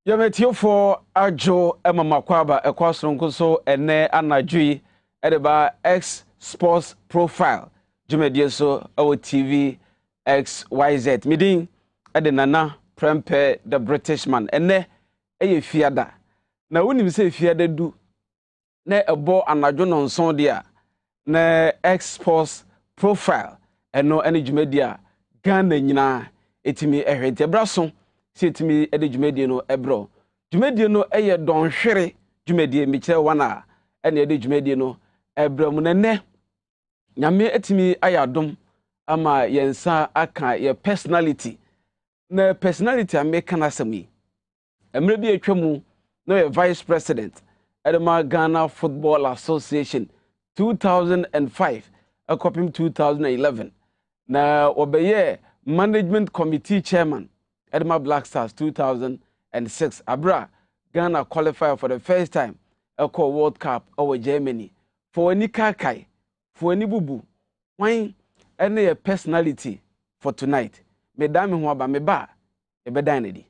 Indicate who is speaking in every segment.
Speaker 1: Yametio for Ajo Emma Makwaba, a crossroom so ene anajui edeba X Sports Profile. Jumedia so our TV XYZ. Midin Edenana Prempe the Britishman. Ene eye fiada. Na unim se fiada du ne ebo anajo non son dia ne X Sports Profile. Eno ene jumedia Ghana nyina etimi ehwete braso. Sitimi ede dwumedie no ebro dwumedie no eye don hwere dwumedie mi kire wana ene ede dwumedie no ebro mu nene nyame etimi ayadom ama yensa aka ye personality na personality ameka na sami emre bi atwamu no ye vice president edema Ghana Football Association 2005 akopim 2011 na obeye management committee chairman Edema Black Stars 2006. Abra, Ghana qualified for the first time a World Cup over Germany. For any kakai, for any bubu, wine any personality for tonight. Mesdames et messieurs, me ba, e bedanedi.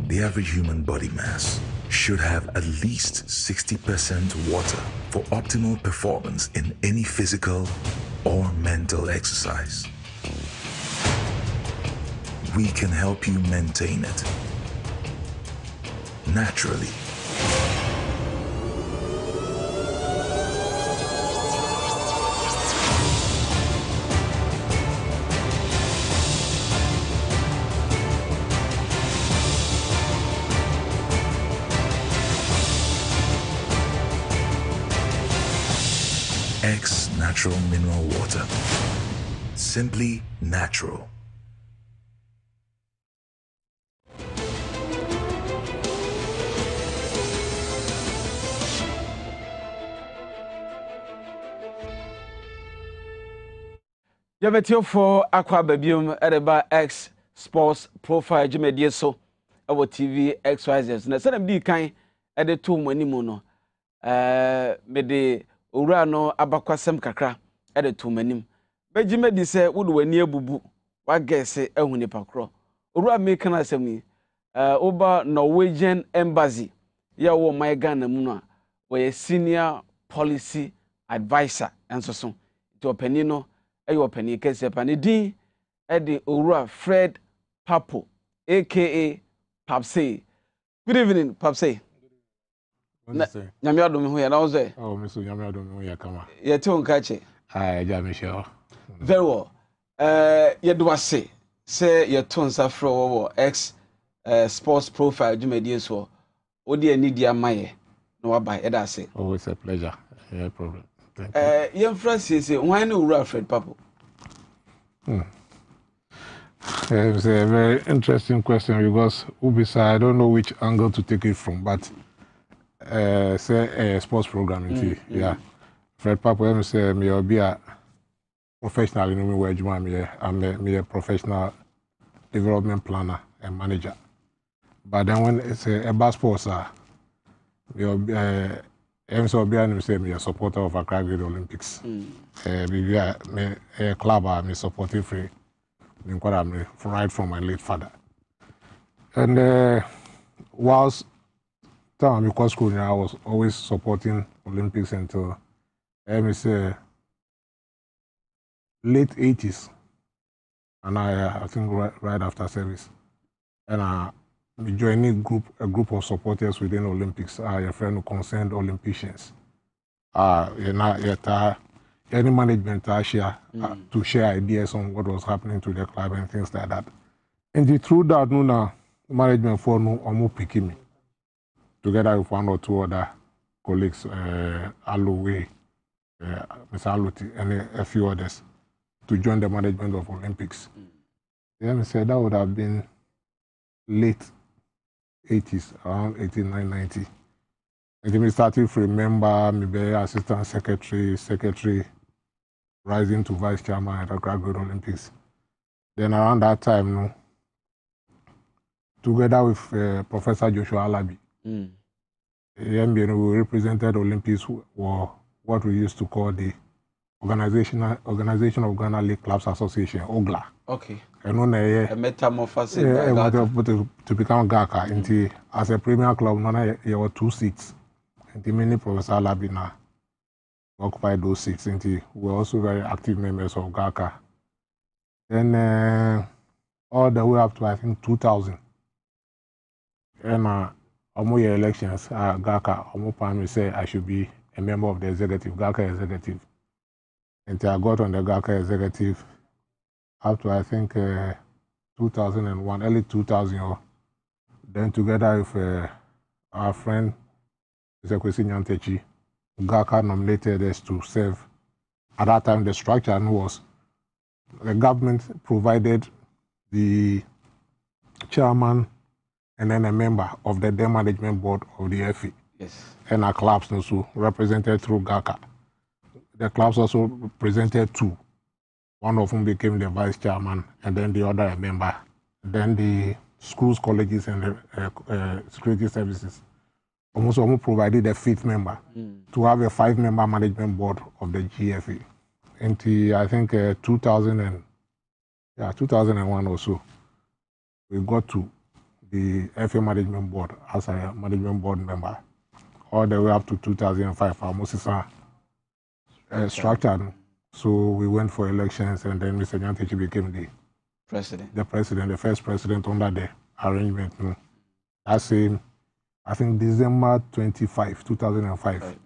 Speaker 2: The average human body mass should have at least 60% water for optimal performance in any physical or mental exercise. We can help you maintain it naturally. X Natural Mineral Water. Simply natural.
Speaker 1: Yametio for Aqua Babium Edeba X Sports Profile Jumedie so our TV XYZ. Na se dem di kan ede to manimu no me de owura no abakwasem kakra ede to manim bejime di se wo de wani abubu wa gese ehuni pakro owura me kana asem ni oba Norwegian Embassy ya wo my Ghana mu no we senior policy advisor enso so to opani no eyo opani kese pa ne din ede owura Fred Papo aka Papsey. Good evening, Papsey. Nyame adom ho ya na wo say
Speaker 3: me so nyame adom ho ya kama
Speaker 1: ye te on ka che
Speaker 3: ja me sure
Speaker 1: very well ye do ase say ye to nsa fro wo X Sports Profile jumedie so odi ani dia maye na wa ba ye da ase
Speaker 3: always a pleasure, no problem. Thank you.
Speaker 1: ye mfra say why no ura Fred Papo?
Speaker 3: It's a very interesting question because I don't know which angle to take it from, but say a sports program yeah. Fred Papo, I say me will be a professional in I'm a professional development planner and manager. But then when it's a sports, me will be me a supporter of Accra Great Olympics. Me a club I'm supporting free. I'm right from my late father. And whilst time because school, I was always supporting Olympics until let me say late 80s, and I think right after service, and I joined a group of supporters within Olympics. A friend who concerned Olympians. Any management share to share ideas on what was happening to the club and things like that. And through that, no management for no almost picking me. Together with one or two other colleagues, Aloe, Mr. Aluti, and a few others, to join the management of Olympics. Then said that would have been late 80s, around 89, 90. And then we started to remember maybe assistant secretary, rising to vice chairman at Accra Great Olympics. Then around that time, no, together with Professor Joshua Alabi, we represented Olympics, or what we used to call the Organization of Ghana League Clubs Association, OGLA.
Speaker 1: Okay.
Speaker 3: And on a
Speaker 1: metamorphosis
Speaker 3: to become GACA. As a premier club, there were 2 seats. And the many Professor Alabi now occupied those seats. And we were also very active members of GACA. Then all the way up to, I think, 2000. And almost elections, GACA, almost say I should be a member of the executive, GACA executive. Until I got on the GACA executive up to, I think, 2001, early 2000. Then together with our friend, Mr. Kwesi Nyantechi, GACA nominated us to serve. At that time, the structure was the government provided the chairman and then a member of the then management board of the FA.
Speaker 1: Yes.
Speaker 3: And our clubs also represented through GACA. The clubs also presented 2. One of whom became the vice chairman, and then the other a member. Then the schools, colleges, and the security services almost provided a 5th member to have a 5-member management board of the GFA. Until I think 2001 or so, we got to the FA management board as a management board member, all the way up to 2005. Almost structured. So we went for elections, and then Mr. Nyantechi became the president, the first president under the arrangement. That same, I think, December 25, 2005. Right.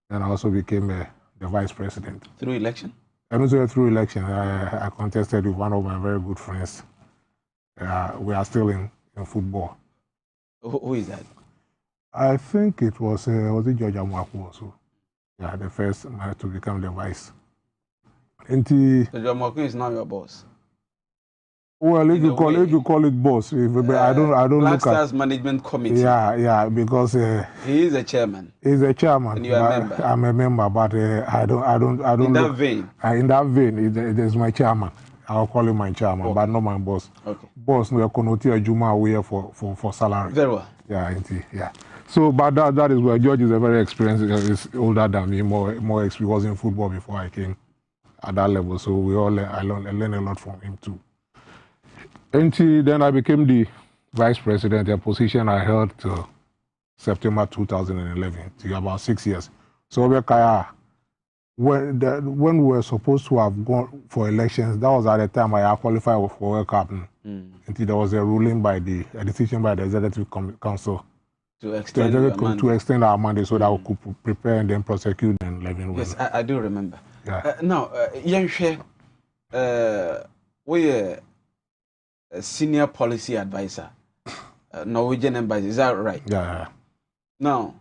Speaker 3: And I also became the vice president.
Speaker 1: Through election?
Speaker 3: And also through election, I contested with one of my very good friends. We are still in football.
Speaker 1: Who is that?
Speaker 3: I think it was it George Amwaku also. Yeah, the first man to become the vice. And George
Speaker 1: Amwaku is now your boss.
Speaker 3: Well, if you call it boss, I don't
Speaker 1: Black
Speaker 3: look
Speaker 1: Stars
Speaker 3: at
Speaker 1: Management Committee.
Speaker 3: Yeah, because
Speaker 1: he is a chairman.
Speaker 3: He's a chairman.
Speaker 1: And you are a member.
Speaker 3: I'm a member, but I don't. In
Speaker 1: that vein.
Speaker 3: In that vein, it is my chairman. I'll call him my chairman, but not my boss.
Speaker 1: Okay.
Speaker 3: Boss, no, Konoti Juma we here for salary.
Speaker 1: Very well.
Speaker 3: Yeah, indeed. Yeah. So, but that is where George is a very experienced. He's older than me, more experienced. He was in football before I came at that level. So I learned a lot from him too. Until then, I became the vice president, a position I held till September 2011, till about 6 years. So when we were supposed to have gone for elections, that was at the time I qualified for World Cup. Until there was a ruling a decision by the Executive Council to extend our mandate so that we could prepare and then prosecute and live in.
Speaker 1: Yes, I do remember.
Speaker 3: Yeah.
Speaker 1: Now, Yanshe, we are a senior policy advisor, Norwegian embassy. Is that right?
Speaker 3: Yeah.
Speaker 1: Now,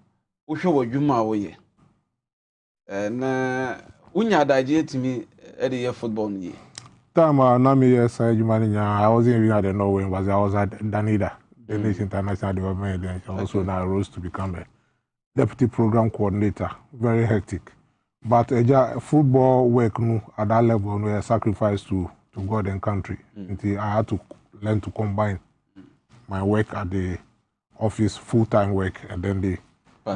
Speaker 1: we show what you are. And when you had idea to me at the year football year.
Speaker 3: Time I wasn't even at the Norway embassy. I was at Danida, Danish International Development Agency. Also now I rose to become a deputy program coordinator. Very hectic. But football work at that level, we a sacrifice to God and country. Until I had to learn to combine my work at the office, full-time work, and then the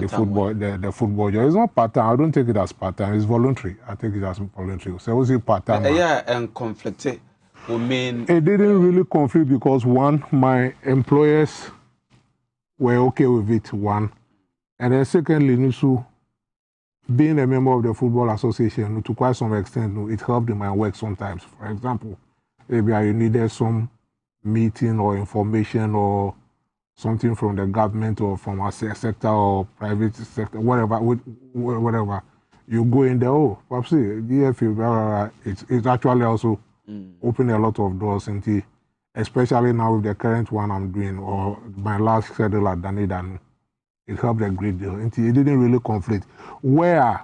Speaker 3: football job. It's not part-time. I don't take it as part-time. It's voluntary. I take it as voluntary. So was it part-time?
Speaker 1: Yeah, and conflicted. It
Speaker 3: didn't really conflict because one, my employers were okay with it. One, and then secondly, Nusu, being a member of the football association, to quite some extent, it helped in my work sometimes. For example, maybe I needed some meeting or information or something from the government or from a sector or private sector, whatever. You go in there, perhaps DFA, it's actually also opened a lot of doors, especially now with the current one I'm doing or my last schedule at Danida. It helped a great deal. It didn't really conflict. Where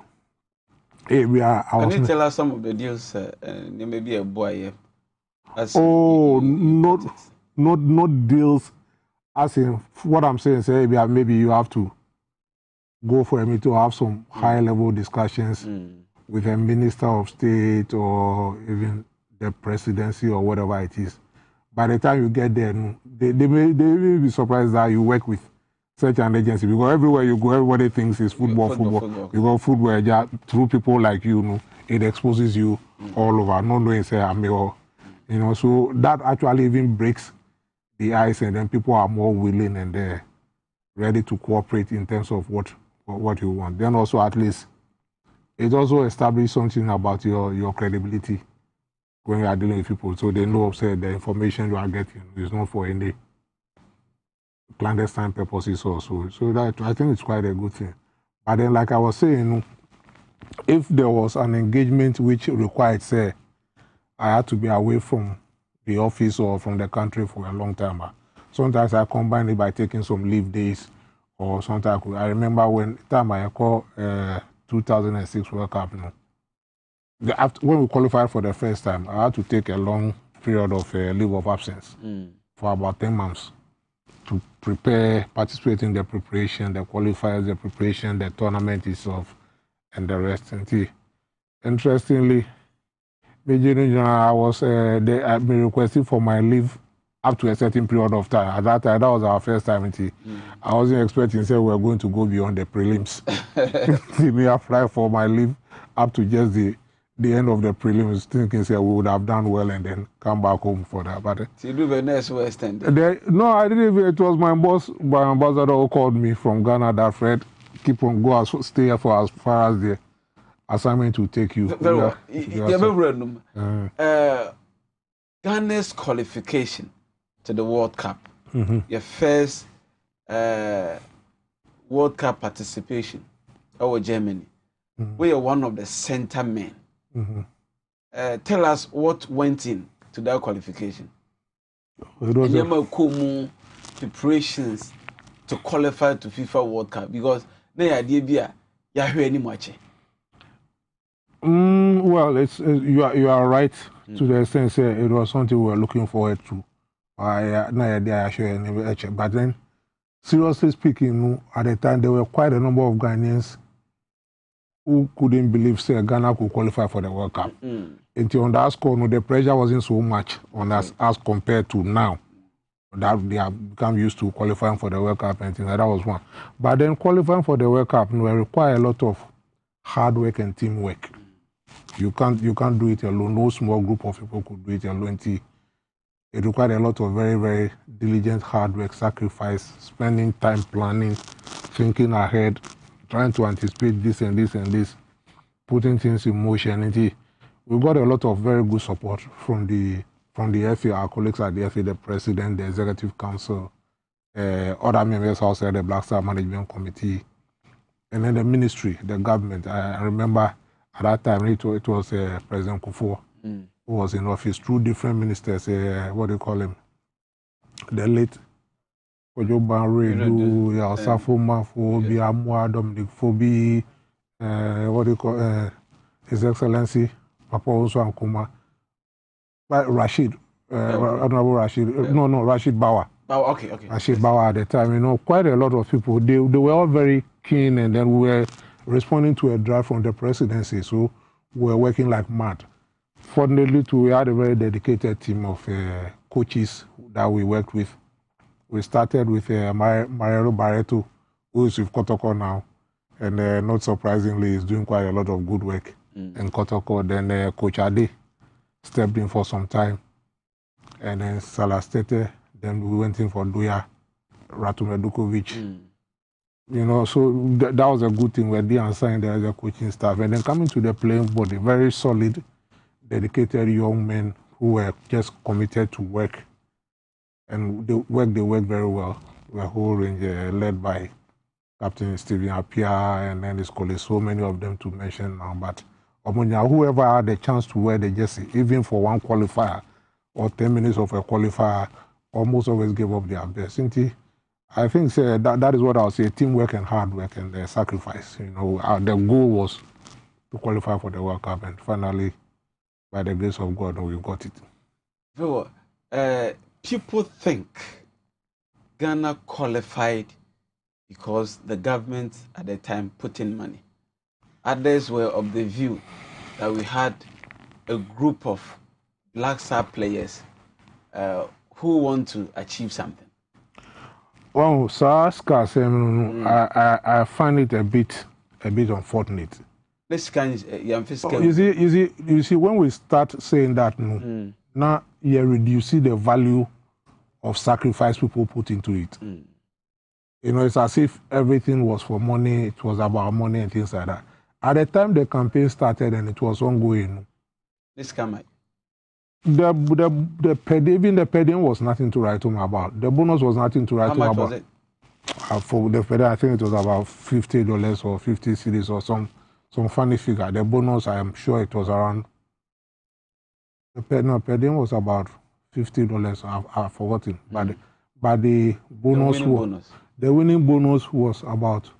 Speaker 3: we are.
Speaker 1: Can you tell us some of the deals? There may be a boy.
Speaker 3: Not deals. As in, what I'm saying, maybe you have to go for me to have some high-level discussions with a minister of state or even the presidency or whatever it is. By the time you get there, they may be surprised that you work with such an agency, because everywhere you go, everybody thinks it's football. You go football, through people like you, it exposes you all over. No knowing, say, so that actually even breaks the ice, and then people are more willing and ready to cooperate in terms of what you want. Then also, at least, it also establishes something about your credibility when you are dealing with people, so they know, say, the information you are getting is not for any clandestine purposes also. So that, I think it's quite a good thing. But then, like I was saying, if there was an engagement which required, say, I had to be away from the office or from the country for a long time, sometimes I combine it by taking some leave days, or sometimes I remember when I called 2006 World Cup. When we qualified for the first time, I had to take a long period of leave of absence for about 10 months to prepare, participate in the preparation, the qualifiers, the preparation, the tournament itself, and the rest. And interestingly, I was I've been requesting for my leave up to a certain period of time. At that time, that was our first time. I wasn't expecting, say, we were going to go beyond the prelims. Me apply for my leave up to just the end of the prelims, thinking, say, we would have done well and then come back home for that. But
Speaker 1: so you do the next West End?
Speaker 3: No, I didn't even. It was my boss, my ambassador, who called me from Ghana that, Fred, keep on, stay here for as far as the assignment will take you.
Speaker 1: Very well. Ghana's qualification to the World Cup, your first World Cup participation over Germany, we are one of the center men. Tell us what went in to that qualification. Preparations to qualify to FIFA World Cup, because the idea be you hear any much.
Speaker 3: Well, you are right to the extent it was something we were looking forward to. But then, seriously speaking, at the time there were quite a number of Ghanaians who couldn't believe, say, Ghana could qualify for the World Cup. Until on that score, the pressure wasn't so much on us as compared to now, that they have become used to qualifying for the World Cup and things like that. Was one. But then qualifying for the World Cup will require a lot of hard work and teamwork. You can't do it alone. No small group of people could do it alone. It required a lot of very, very diligent hard work, sacrifice, spending time planning, thinking ahead, trying to anticipate this and this and this, putting things in motion. We got a lot of very good support from the FA, our colleagues at the FA, the president, the executive council, other members outside the Black Star Management Committee, and then the ministry, the government. I remember at that time it was President Kufuor who was in office, through different ministers, what do you call him? The late Ojo Banredu, Osafo Mafo, Biamwa, Dominic Fobi, what do you call His Excellency Papa Osu Ankuma, Rashid, Honorable Rashid, Rashid Bawa.
Speaker 1: Oh, okay.
Speaker 3: Rashid Bawa at the time, quite a lot of people. They were all very keen, and then we were responding to a drive from the presidency, so we were working like mad. Fortunately, we had a very dedicated team of coaches that we worked with. We started with Mariano Barreto, who is with Kotoko now, and not surprisingly, is doing quite a lot of good work in Kotoko. Then Coach Ade stepped in for some time, and then Salastete. Then we went in for Duya, Ratu Medukovic. So that was a good thing. We had assigned as a coaching staff, and then coming to the playing body, very solid, dedicated young men who were just committed to work, and they worked very well. The whole range, led by Captain Stephen Apia and then his colleagues, so many of them to mention now. But whoever had the chance to wear the jersey, even for one qualifier or 10 minutes of a qualifier, almost always gave up their best. I think that is what I'll say: teamwork and hard work and sacrifice. The goal was to qualify for the World Cup, and finally, by the grace of God, we got it.
Speaker 1: Well, people think Ghana qualified because the government at the time put in money. Others were of the view that we had a group of Black Star players who want to achieve something?
Speaker 3: Well, so I find it a bit unfortunate.
Speaker 1: This kind of
Speaker 3: you see, when we start saying that, now you reduce the value of sacrifice people put into it. You know, it's as if everything was for money. It was about money and things like that. At the time the campaign started and it was ongoing.
Speaker 1: This come
Speaker 3: the per diem was nothing to write home about. The bonus was nothing to write home about.
Speaker 1: How much was it?
Speaker 3: For the per diem, I think it was about $50 or 50 cedis or some funny figure. The bonus, I am sure it was around. Per diem was about $50. I've forgotten. But the bonus the winning bonus was about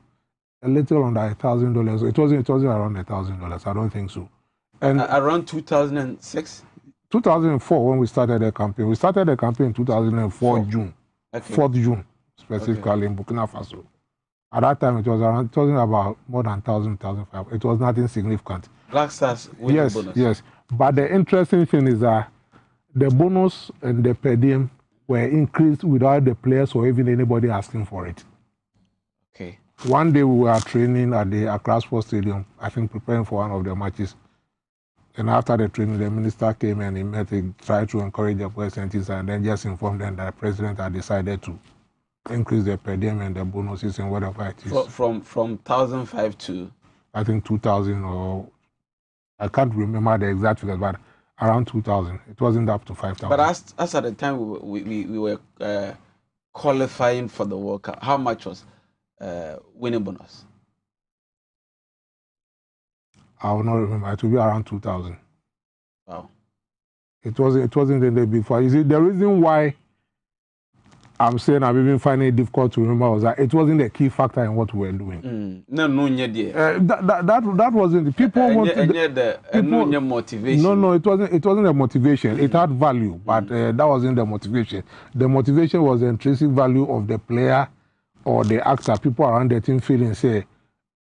Speaker 3: a little under $1,000. It wasn't around $1,000. I don't think so. And
Speaker 1: around 2006.
Speaker 3: 2004 when we started the campaign. We started the campaign in 2004 June. Okay. 4th June, specifically in Burkina Faso. At that time, it wasn't about more than 1,000, 1,500. It was nothing significant.
Speaker 1: Black Stars winning bonus.
Speaker 3: Yes. But the interesting thing is that the bonus and the per diem were increased without the players or even anybody asking for it.
Speaker 1: Okay.
Speaker 3: One day we were training at the Accra Sports Stadium, I think preparing for one of the matches. And after the training, the minister came and he tried to encourage the players and then just informed them that the president had decided to increase the per diem and the bonuses and whatever it is.
Speaker 1: From 1,005 to? I
Speaker 3: think 2,000 or I can't remember the exact figures, but around 2,000. It wasn't up to 5,000.
Speaker 1: But as at the time we were qualifying for the World Cup, how much was winning bonus?
Speaker 3: I will not remember. It will be around 2,000.
Speaker 1: Wow.
Speaker 3: It wasn't the day before. You see, the reason why I'm saying I'm even finding it difficult to remember was that it wasn't a key factor in what we were doing. That wasn't. The people wanted the
Speaker 1: motivation.
Speaker 3: No, it wasn't a motivation. It had value, but that wasn't the motivation. The motivation was the intrinsic value of the player or the actor. People around the team feeling, say,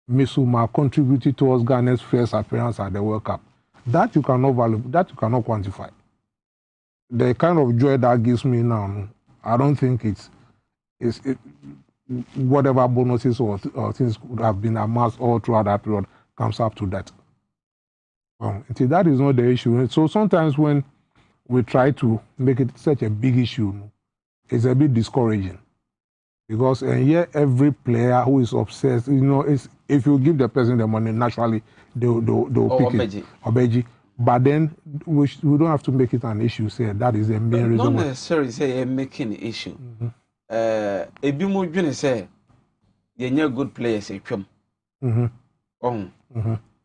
Speaker 3: Missouma contributed towards Ghana's first appearance at the World Cup. That you cannot value. That you cannot quantify. The kind of joy that gives me now, I don't think it's whatever bonuses or things could have been amassed all throughout that period comes up to that. That is not the issue. So sometimes when we try to make it such a big issue, it's a bit discouraging. Because every player who is obsessed, if you give the person the money, naturally they'll pick it. Obeji. But then we don't have to make it an issue. Say that is the main reason.
Speaker 1: Not necessarily say making an issue. Ebi mo dwene say yenye good players etwam.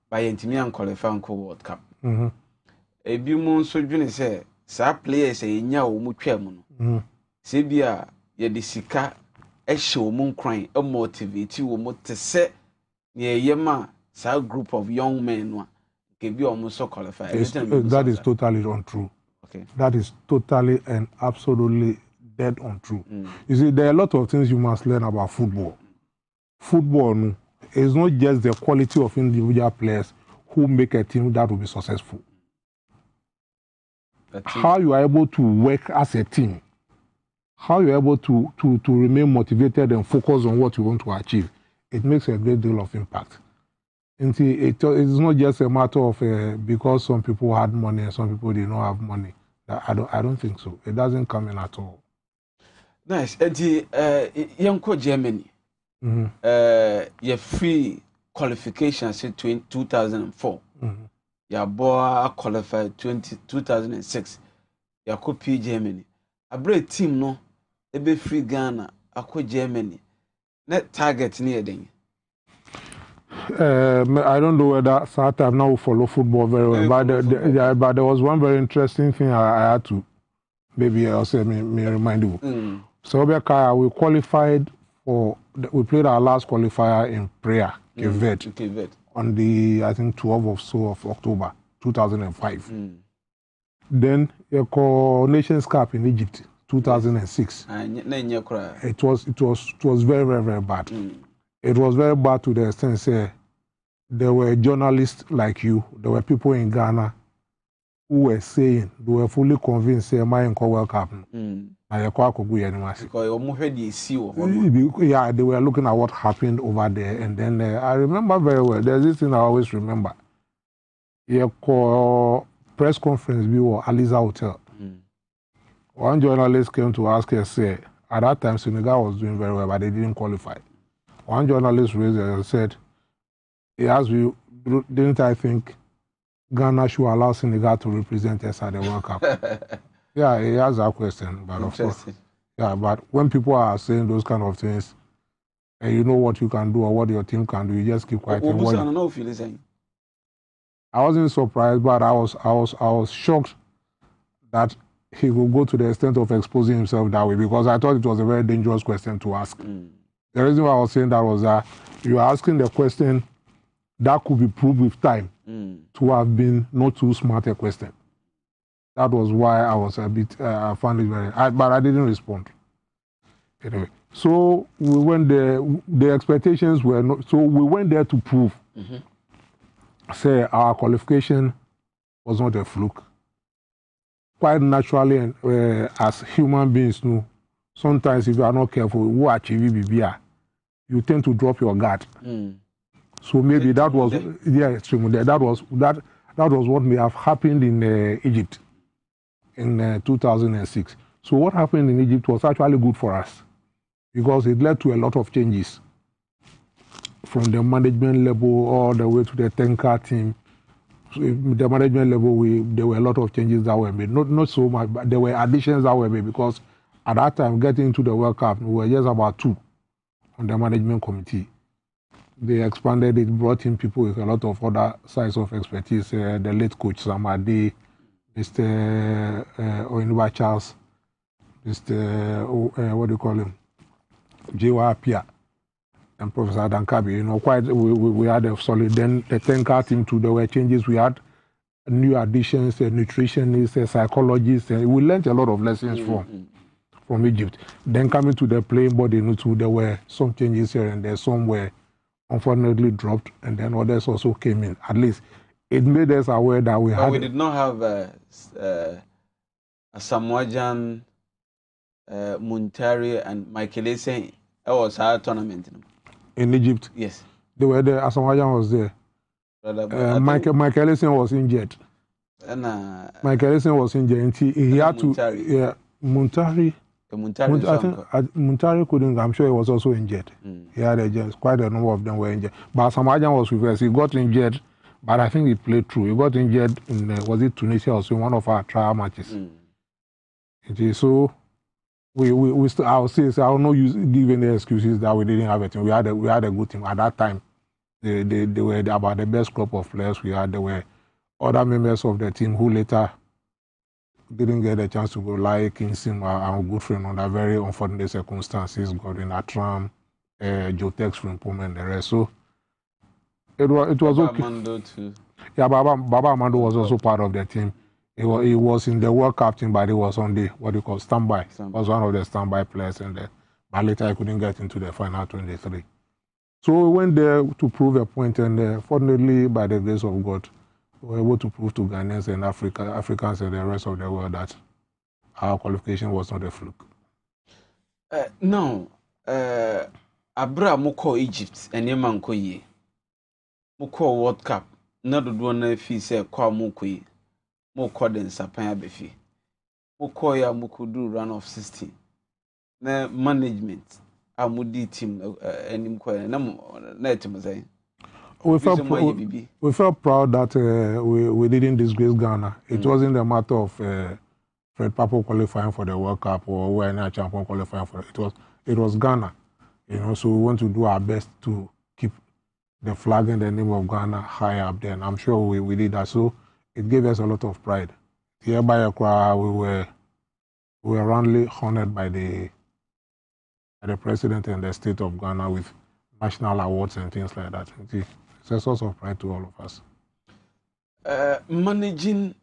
Speaker 1: By yentimi an qualify for World Cup. Ebi mo so dwene say sa players yenya wo mu twam no. Se bia ye de sika ehye wo mu nkran e motivate wo mu te se ne yema sa group of young men no.
Speaker 3: That is totally untrue.
Speaker 1: Okay.
Speaker 3: That is totally and absolutely dead untrue. You see, there are a lot of things you must learn about football. Football is not just the quality of individual players who make a team that will be successful. How you are able to work as a team, how you are able to remain motivated and focus on what you want to achieve, it makes a great deal of impact. It's not just a matter of because some people had money and some people did not have money. I don't think so. It doesn't come in at all.
Speaker 1: Nice. And Yanko Germany, your free qualifications in 2004. Your boy qualified 2006. Your copy Germany. A great team no. A be free Ghana. Ako Germany. Net target near them.
Speaker 3: I don't know whether South now follow football very well, but there was one very interesting thing I had to maybe I'll say me remind you. So we qualified we played our last qualifier in Praia, Cape Verde, on the I think 12th of October 2005. Then the Nations Cup in Egypt 2006. It was very, very, very bad. It was very bad to the extent there were journalists like you, there were people in Ghana who were saying, they were fully convinced, say, my World Cup.
Speaker 1: Because
Speaker 3: yeah, they were looking at what happened over there. And then I remember very well, there's this thing I always remember. Yeah, call press conference view at Aliza Hotel. One journalist came to ask her, say, at that time, Senegal was doing very well, but they didn't qualify. One journalist raised it and said, he asked you, didn't I think Ghana should allow Senegal to represent us at the World Cup? Yeah, he asked that question, but of course. Yeah, but when people are saying those kind of things, and you know what you can do or what your team can do, you just keep quiet. I don't know if you listen. I wasn't surprised, but I was shocked that he would go to the extent of exposing himself that way, because I thought it was a very dangerous question to ask. The reason why I was saying that was that you are asking the question that could be proved with time to have been not too smart a question. That was why I was a bit, I found it very, but I didn't respond. Anyway, so we went there, the expectations were not, so we went there to prove, say our qualification was not a fluke. Quite naturally, and as human beings, no, sometimes if you are not careful, you achieve BBR, you tend to drop your guard. So maybe that was, that was what may have happened in Egypt in 2006. So what happened in Egypt was actually good for us, because it led to a lot of changes from the management level all the way to the tanker team. So the management level, there were a lot of changes that were made. Not so much, but there were additions that were made, because at that time, getting into the World Cup, we were just about 2 on the management committee. They expanded it, brought in people with a lot of other sides of expertise. The late coach Samadi, Mr. Oinuba Charles, Mr. What do you call him? J.Y. Pia, and Professor Dankabi. You know, quite we had a solid. Then the tanker team too. There were changes. We had new additions, nutritionists, psychologists, and we learned a lot of lessons from Egypt. Then coming to the playing body, there were some changes here and there. Some were unfortunately dropped, and then others also came in. At least it made us aware that we had.
Speaker 1: We did not have a Samoajan, Muntari, and Michael Essien. It was our tournament
Speaker 3: in Egypt.
Speaker 1: Yes,
Speaker 3: they were there. Samoajan was there. Michael Essien was injured. Michael Essien was injured. He had to. Yeah, Muntari. I think Muntari couldn't. I'm sure he was also injured. He had quite a number of them were injured. But Samoajan was reversed. He got injured, but I think he played through. He got injured in was it Tunisia or so, in one of our trial matches. So we still, I will say, I will not give any excuses that we didn't have a team. We had a good team at that time. They were about the best group of players we had. There were other members of the team who later didn't get a chance to go, like Kingston, our good friend, under very unfortunate circumstances, Gordon Atram, Joe Tex Frimpong, and the rest. So it was
Speaker 1: Baba
Speaker 3: okay.
Speaker 1: Amando too.
Speaker 3: Yeah, Baba Amando was also part of the team. He was in the World Cup team, but he was on the what you call standby. Was one of the standby players, but later I couldn't get into the final 23. So we went there to prove a point, and fortunately, by the grace of God, we were able to prove to Ghanaians and Africans and the rest of the world that our qualification was not a fluke.
Speaker 1: No, Abra Moko Egypt and Yemanko ye. Moko World Cup, not the one fee say kwa Moko Moko den Sapanya Befi. Moko ya Mukudu run of 16. Na management, Amudi team, and Mko, na
Speaker 3: we felt proud that we didn't disgrace Ghana. It wasn't a matter of Fred Papo qualifying for the World Cup or when a champion qualifying for it. It was Ghana, you know. So we want to do our best to keep the flag and the name of Ghana high up there. And I'm sure we did that. So it gave us a lot of pride. Hereby, we were roundly honored by the president and the state of Ghana with national awards and things like that. It's a source of pride to all of us.
Speaker 1: Managing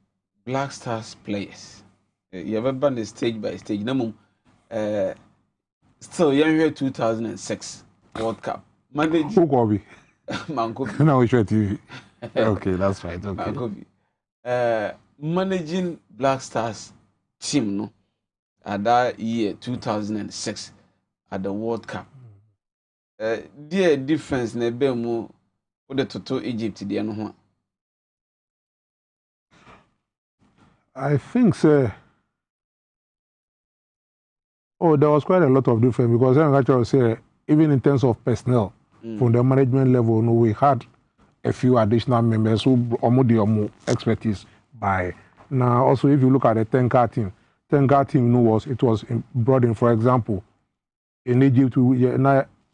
Speaker 1: Black Stars players, you ever been the stage by stage? Still, you're here 2006 World Cup. Managing
Speaker 3: Mankobi.
Speaker 1: Mankobi.
Speaker 3: No, we show TV. Okay, that's right. Okay.
Speaker 1: Mankobi. managing Black Stars team no at that year 2006 at the World Cup. Dear difference na ebe mu for the total Egypt dear no.
Speaker 3: I think so. Oh, there was quite a lot of difference because I'm actually say even in terms of personnel from the management level, no, we had a few additional members who almost expertise by now. Also, if you look at the 10-car team, 10-car team was brought in. For example, in Egypt,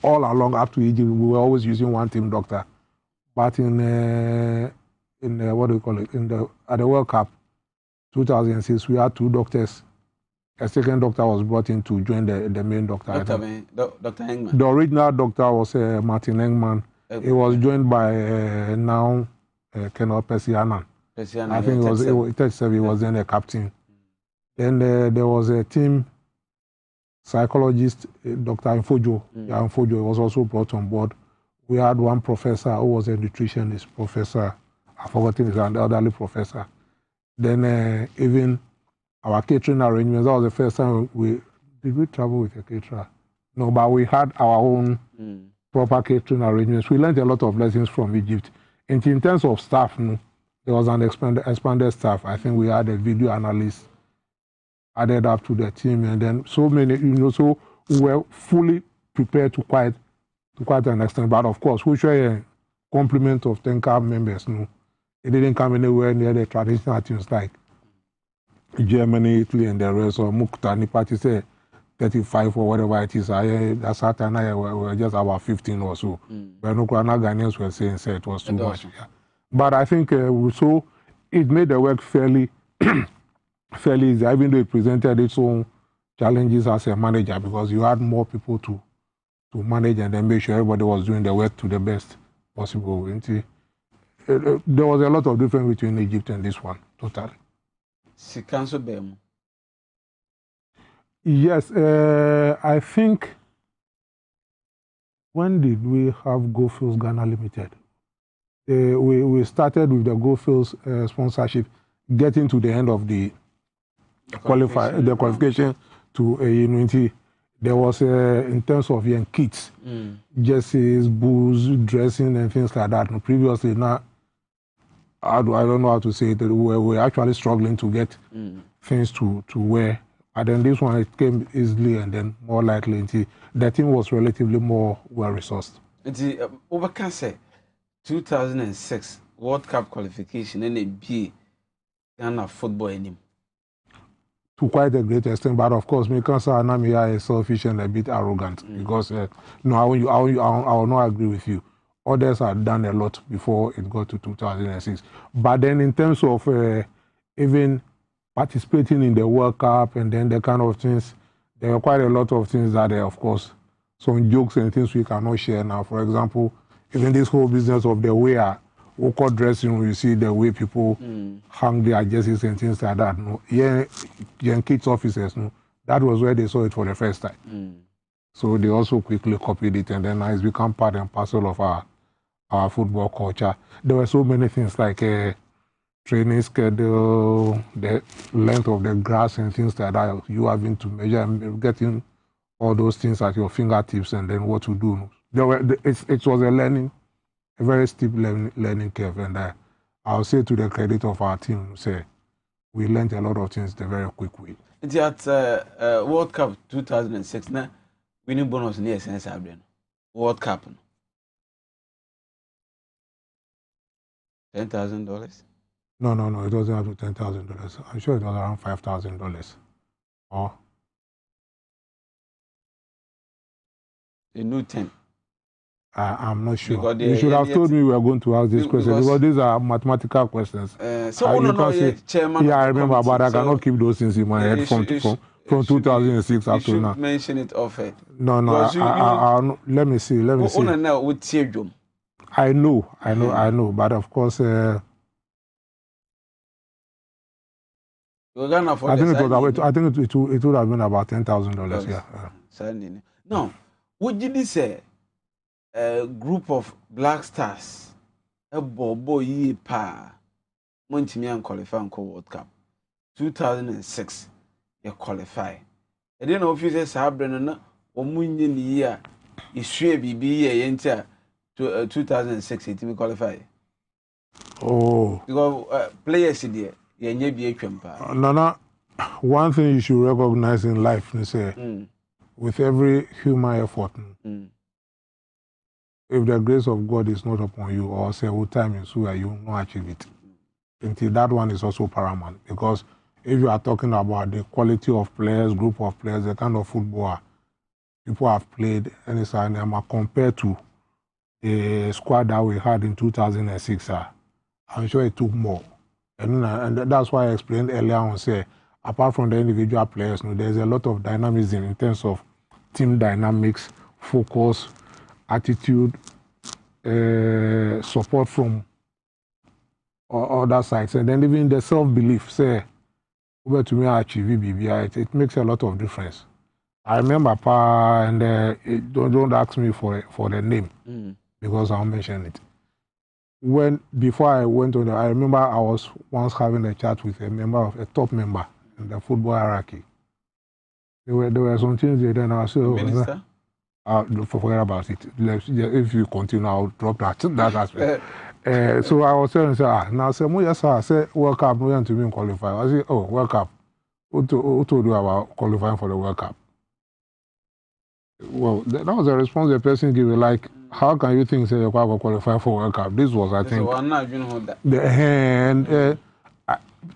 Speaker 3: all along up to Egypt, we were always using one team doctor, but in what do you call it? At the World Cup 2006, we had two doctors. A second doctor was brought in to join the main doctor.
Speaker 1: Dr. Engman.
Speaker 3: The original doctor was Martin Engman. He was joined by Colonel Percy Annan. I think it was 37. He was then a captain. Then there was a team psychologist, Dr. Infojo. Infojo was also brought on board. We had one professor who was a nutritionist professor. I've forgotten his name, the elderly professor. Then even our catering arrangements, that was the first time we travel with a caterer? No, but we had our own proper catering arrangements. We learned a lot of lessons from Egypt. And in terms of staff, there was an expanded staff. I think we had a video analyst added up to the team, and then so many, so we were fully prepared to quite an extent. But of course, we share a complement of 10-car members. It didn't come anywhere near the traditional teams like Germany, Italy, and the rest. Or Muktani party say 35 or whatever it is. That's how we were just about 15 or so. But no Ghanaians were saying it was too much. Yeah. But I think so it made the work fairly easy, even though it presented its own challenges as a manager, because you had more people to manage and then make sure everybody was doing the work to the best possible. There was a lot of difference between Egypt and this one, totally. Yes, I think, when did we have Goldfields Ghana Limited? We started with the Goldfields sponsorship, getting to the end of the qualification to a unity. There was, in terms of young kids, jerseys, booze, dressing, and things like that. And previously, now, I don't know how to say it, we were actually struggling to get things to wear. And then this one, it came easily and then more likely. The team was relatively more well-resourced.
Speaker 1: Over can say 2006 World Cup qualification and a B Ghana football in him.
Speaker 3: To quite a great extent, but of course, me can say Anamia is selfish and a bit arrogant because no, I will not agree with you. Others had done a lot before it got to 2006. But then, in terms of even participating in the World Cup and then the kind of things, there were quite a lot of things that, of course, some jokes and things we cannot share now. For example, even this whole business of the way local dressing, you see the way people hang their jerseys and things like that. Young kids officers, that was where they saw it for the first time. So they also quickly copied it, and then it's become part and parcel of our football culture. There were so many things like training schedule, the length of the grass and things like that. You having to measure and getting all those things at your fingertips, and then what to do. It was a very steep learning curve, and I'll say to the credit of our team, we learned a lot of things the very quick way.
Speaker 1: It's at World Cup 2006, now winning bonus near sense World Cup. $10,000?
Speaker 3: No, it wasn't up to $10,000. I'm sure it was around $5,000. Or
Speaker 1: a new 10.
Speaker 3: I'm not sure. You should have told me we were going to ask this question because these are mathematical questions.
Speaker 1: Chairman.
Speaker 3: Yeah, I remember, but I cannot keep those things in my head from 2006 up to now.
Speaker 1: Mention it off it.
Speaker 3: No. Let me see. I know, but of course, I think it would have been about $10,000. Yeah.
Speaker 1: Now, what did you say? A group of Black Stars, a boy pa, montimi an qualify for World Cup 2006 you qualify e dey no office sabre no na omunye ni yi a isue bibi ye yenti a 2006 it qualify.
Speaker 3: Oh,
Speaker 1: because players there yenye bi atwempa.
Speaker 3: Nana, one thing you should recognize in life is with every human effort, if the grace of God is not upon you, or say what time is where you will not achieve it. Until that one is also paramount, because if you are talking about the quality of players, group of players, the kind of football people have played, and it's compared to the squad that we had in 2006, I'm sure it took more. And that's why I explained earlier on, say, apart from the individual players, there's a lot of dynamism in terms of team dynamics, focus, attitude, support from other sides, and then even the self-belief, say, over to me achieve BBI, it makes a lot of difference. I remember, and don't ask me for the name because I'll mention it. Before I went on, I remember I was once having a chat with a top member in the football hierarchy. There were some things there, then I said,
Speaker 1: Minister?
Speaker 3: Forget about it. If you continue, I'll drop that aspect. So I was telling her, now I said, yes, sir. I said, World Cup, we want to be qualified. I said, oh, World Cup. Who told you about qualifying for the World Cup? Well, that was a response the person gave. Like, how can you think say you're going to qualify for World Cup? This was, I think,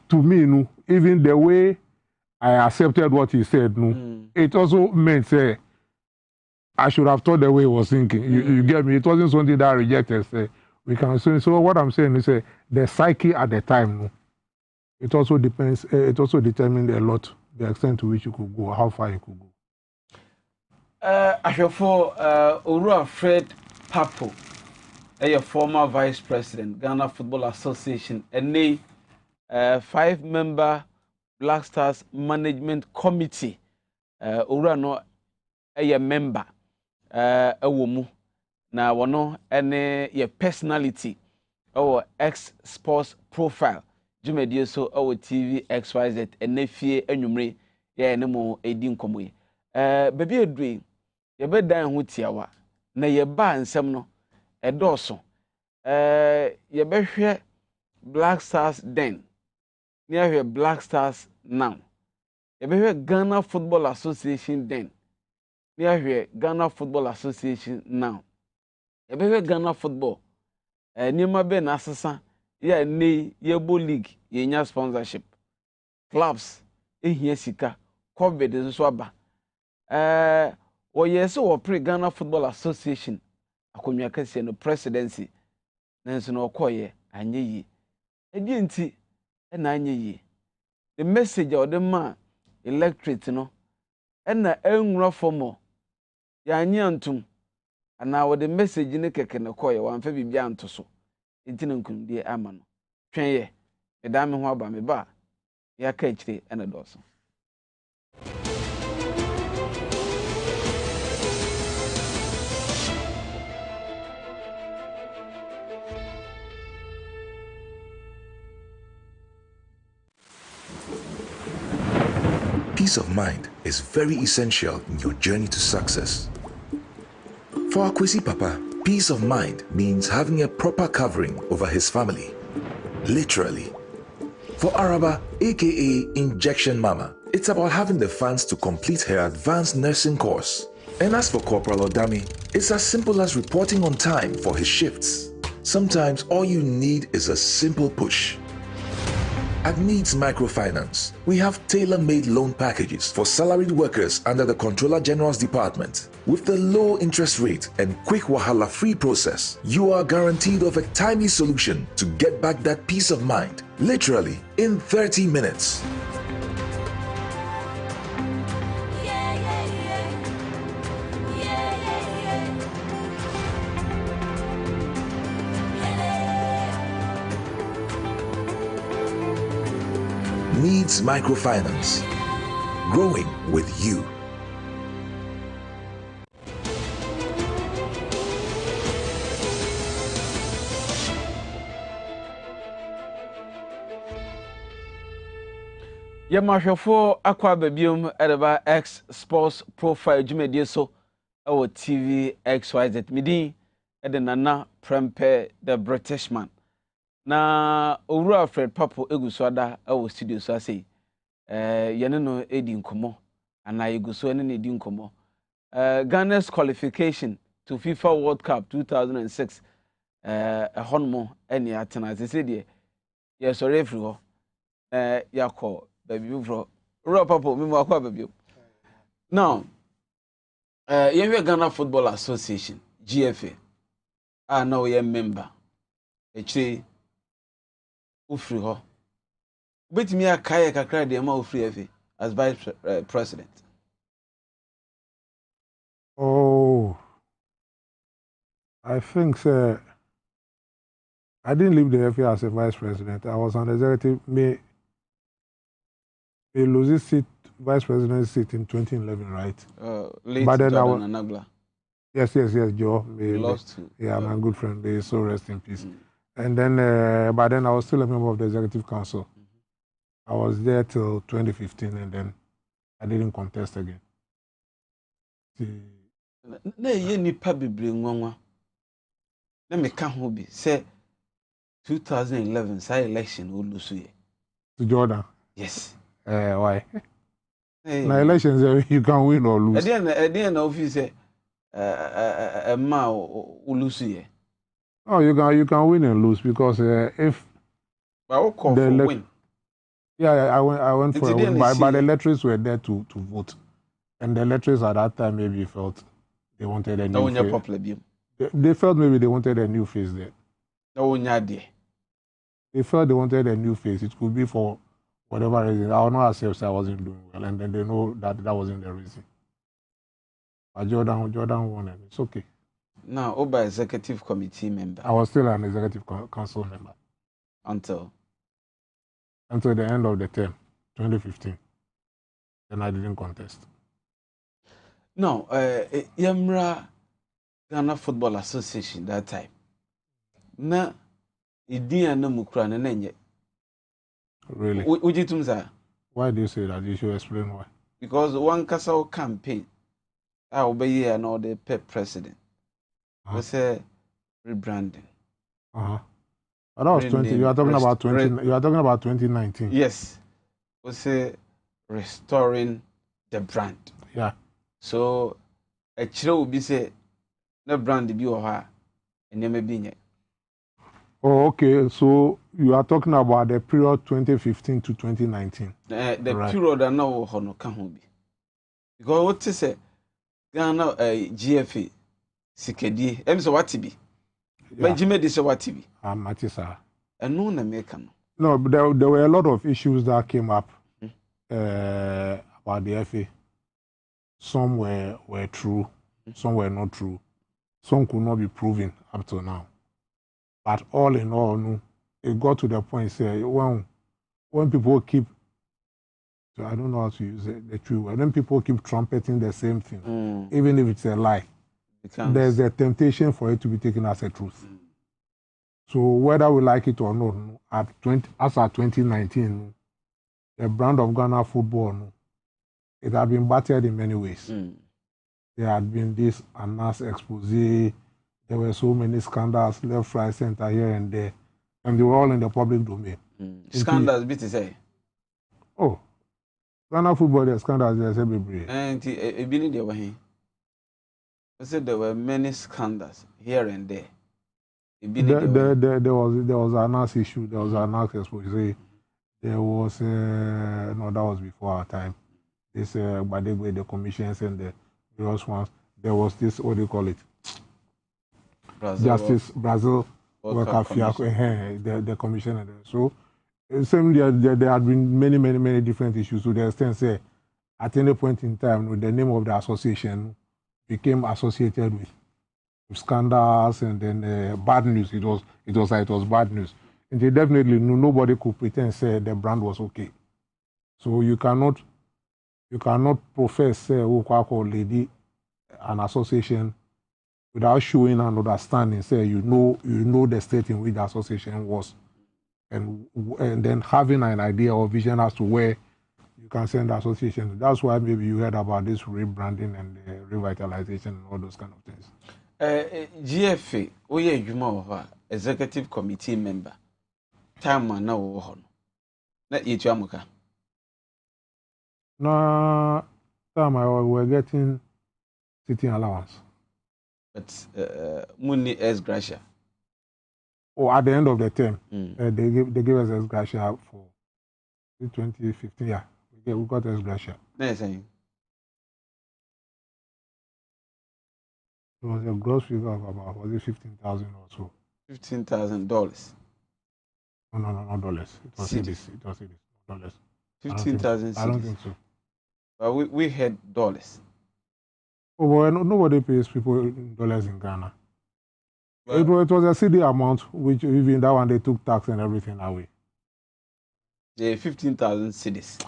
Speaker 3: to me, even the way I accepted what he said, it also meant say I should have thought the way he was thinking. You get me? It wasn't something that I rejected. Say we can say. So what I'm saying is, the psyche at the time, it also depends. It also determined a lot the extent to which you could go, how far you could go.
Speaker 1: Ahwefo Owura Fred Papo, a former vice president, Ghana Football Association, and a 5-member Black Stars Management Committee. Owura no a member a womu na wono ene ye personality our X Sports Profile. Jumedie so our TV XYZ enefie enwumre ye ene mo edi nkomo ye. Baby edui ye be dan ho tiawa na ye ba nsem no edoso. Ye be hwe Black Stars then. Ni ahwe Black Stars now. Ye be hwe Ghana Football Association then. Ni ahwe Ghana Football Association now. Ye be hwe Ghana Football. Ni ma be na asesa ye ne yebo league ye nya sponsorship. Clubs ehia sika. COVID nso aba. Wo yes wo pre Ghana Football Association akonwa kase no presidency nanso no okoye anye yi edi nti na anye yi the message o de ma electorate no na enwura fomo ya anye antum ana wo the message ne keke ne koye wan fa bibia anto so enti na nkundie ama no twen ye eda me ho aba me ba ya ka akire na doso.
Speaker 2: Peace of mind is very essential in your journey to success. For Akwesi Papa, peace of mind means having a proper covering over his family. Literally. For Araba, aka Injection Mama, it's about having the funds to complete her advanced nursing course. And as for Corporal Odami, it's as simple as reporting on time for his shifts. Sometimes all you need is a simple push. At Needs Microfinance, we have tailor-made loan packages for salaried workers under the Controller General's Department. With the low interest rate and quick wahala-free process, you are guaranteed of a timely solution to get back that peace of mind, literally in 30 minutes. Needs Microfinance. Growing with you.
Speaker 1: Yamahwefo akwa babiom edeba X Sports Profile dwumadie so ewo TV XYZ midin ede nana Prempe the Britishman na owura Fred Papo eguso ada ewo studio so asei yene no edi nkomo ana eguso ene ne edi nkomo Ghana's qualification to FIFA World Cup 2006 honmo ene atena sese de ye sorry every ho yakọ baby fro ro Papo me mo akwa baby now you Ghana Football Association GFA now you member echi ufri ho betimi akaye kakra de ma ufri FA as vice president.
Speaker 3: Oh, I think I didn't leave the FA as a vice president. I was an executive. Me lose this seat, vice president seat in 2011, right?
Speaker 1: Late
Speaker 3: But then
Speaker 1: Jordan Anagla.
Speaker 3: Yes, Joe.
Speaker 1: Lost to.
Speaker 3: Yeah, my good friend. May so rest in peace. And then, but then I was still a member of the executive council. I was there till 2015, and then I didn't contest again.
Speaker 1: Na ye nipa bebre nwanwa. Na me ka ho bi say 2011 say election wo lose ye.
Speaker 3: To Jordan.
Speaker 1: Yes.
Speaker 3: Why? Na elections you can win or lose.
Speaker 1: At the end of you say ma wo lose ye.
Speaker 3: Oh, you can win and lose because if
Speaker 1: I will call for win.
Speaker 3: Yeah, I went for a win, but the electors were there to vote, and the electors at that time maybe felt they wanted a new face. They felt maybe they wanted a new face there. They felt they wanted a new face. It could be for whatever reason. I will not accept I wasn't doing well, and then they know that wasn't the reason. But Jordan won, and it's okay.
Speaker 1: Now, Oba executive committee member.
Speaker 3: I was still an executive council member
Speaker 1: until
Speaker 3: the end of the term, 2015. Then I didn't contest.
Speaker 1: No, Yamra Ghana Football Association that time. Na idia na mukra na nenye.
Speaker 3: Really?
Speaker 1: Ujitumza.
Speaker 3: Why do you say that? You should explain why.
Speaker 1: Because one castle campaign, I obey and all the pep president. We say rebranding.
Speaker 3: But that was 20. You are talking about 20. You are talking about 2019.
Speaker 1: Yes. We say restoring the brand.
Speaker 3: Yeah.
Speaker 1: So a chiro will be say the brand be or and
Speaker 3: Oh, okay. So you are talking about the period 2015 to 2019.
Speaker 1: The period that now hono can be. Because what to say Ghana GFA Sikedi. So what to be? But Jimmy this what to be?
Speaker 3: Matisa.
Speaker 1: And no American.
Speaker 3: No, but there were a lot of issues that came up about the FA. Some were true, some were not true. Some could not be proven up to now. But all in all, it got to the point say when people keep, so I don't know how to use the true word, when people keep trumpeting the same thing, even if it's a lie, there's a temptation for it to be taken as a truth. So whether we like it or not, as at 2019, the brand of Ghana football, it had been battered in many ways. There had been this announced expose. There were so many scandals, left, right, center, here and there. And they were all in the public domain.
Speaker 1: Scandals, bit to say.
Speaker 3: Oh, Ghana football, the scandals, there's every.
Speaker 1: And it been there. I said there were many scandals here and there.
Speaker 3: There was an announced issue. There was an announced expose. There was no, that was before our time. This Badegbe, the commissions and the various ones. There was this, what do you call it? Brazil World Cup the commission. And so, same there had been many different issues. To the extent, say, at any point in time, the name of the association became associated with scandals and then bad news. It was bad news. And they definitely nobody could pretend say the brand was okay. So you cannot profess say lady an association without showing and understanding, say you know the state in which the association was, and then having an idea or vision as to where you can send the association. That's why maybe you heard about this rebranding and revitalization and all those kind of things.
Speaker 1: GFA, we are Juma executive committee member. Time now, not yet Yamuka.
Speaker 3: No, time I were getting sitting allowance.
Speaker 1: But Muni S. Gracia.
Speaker 3: Oh, at the end of the term, they gave us S. Gracia for 2015. Yeah, we got S. Gracia.
Speaker 1: Nice saying.
Speaker 3: It was a gross figure of about, was it 15,000 or so?
Speaker 1: $15,000.
Speaker 3: No, not dollars. It was cedis. It was cedis, dollars.
Speaker 1: 15,000
Speaker 3: I don't think so.
Speaker 1: But we had dollars.
Speaker 3: Oh, well, nobody pays people in dollars in Ghana. It was a CD amount, which even that one they took tax and everything away.
Speaker 1: The 15,000 cedis.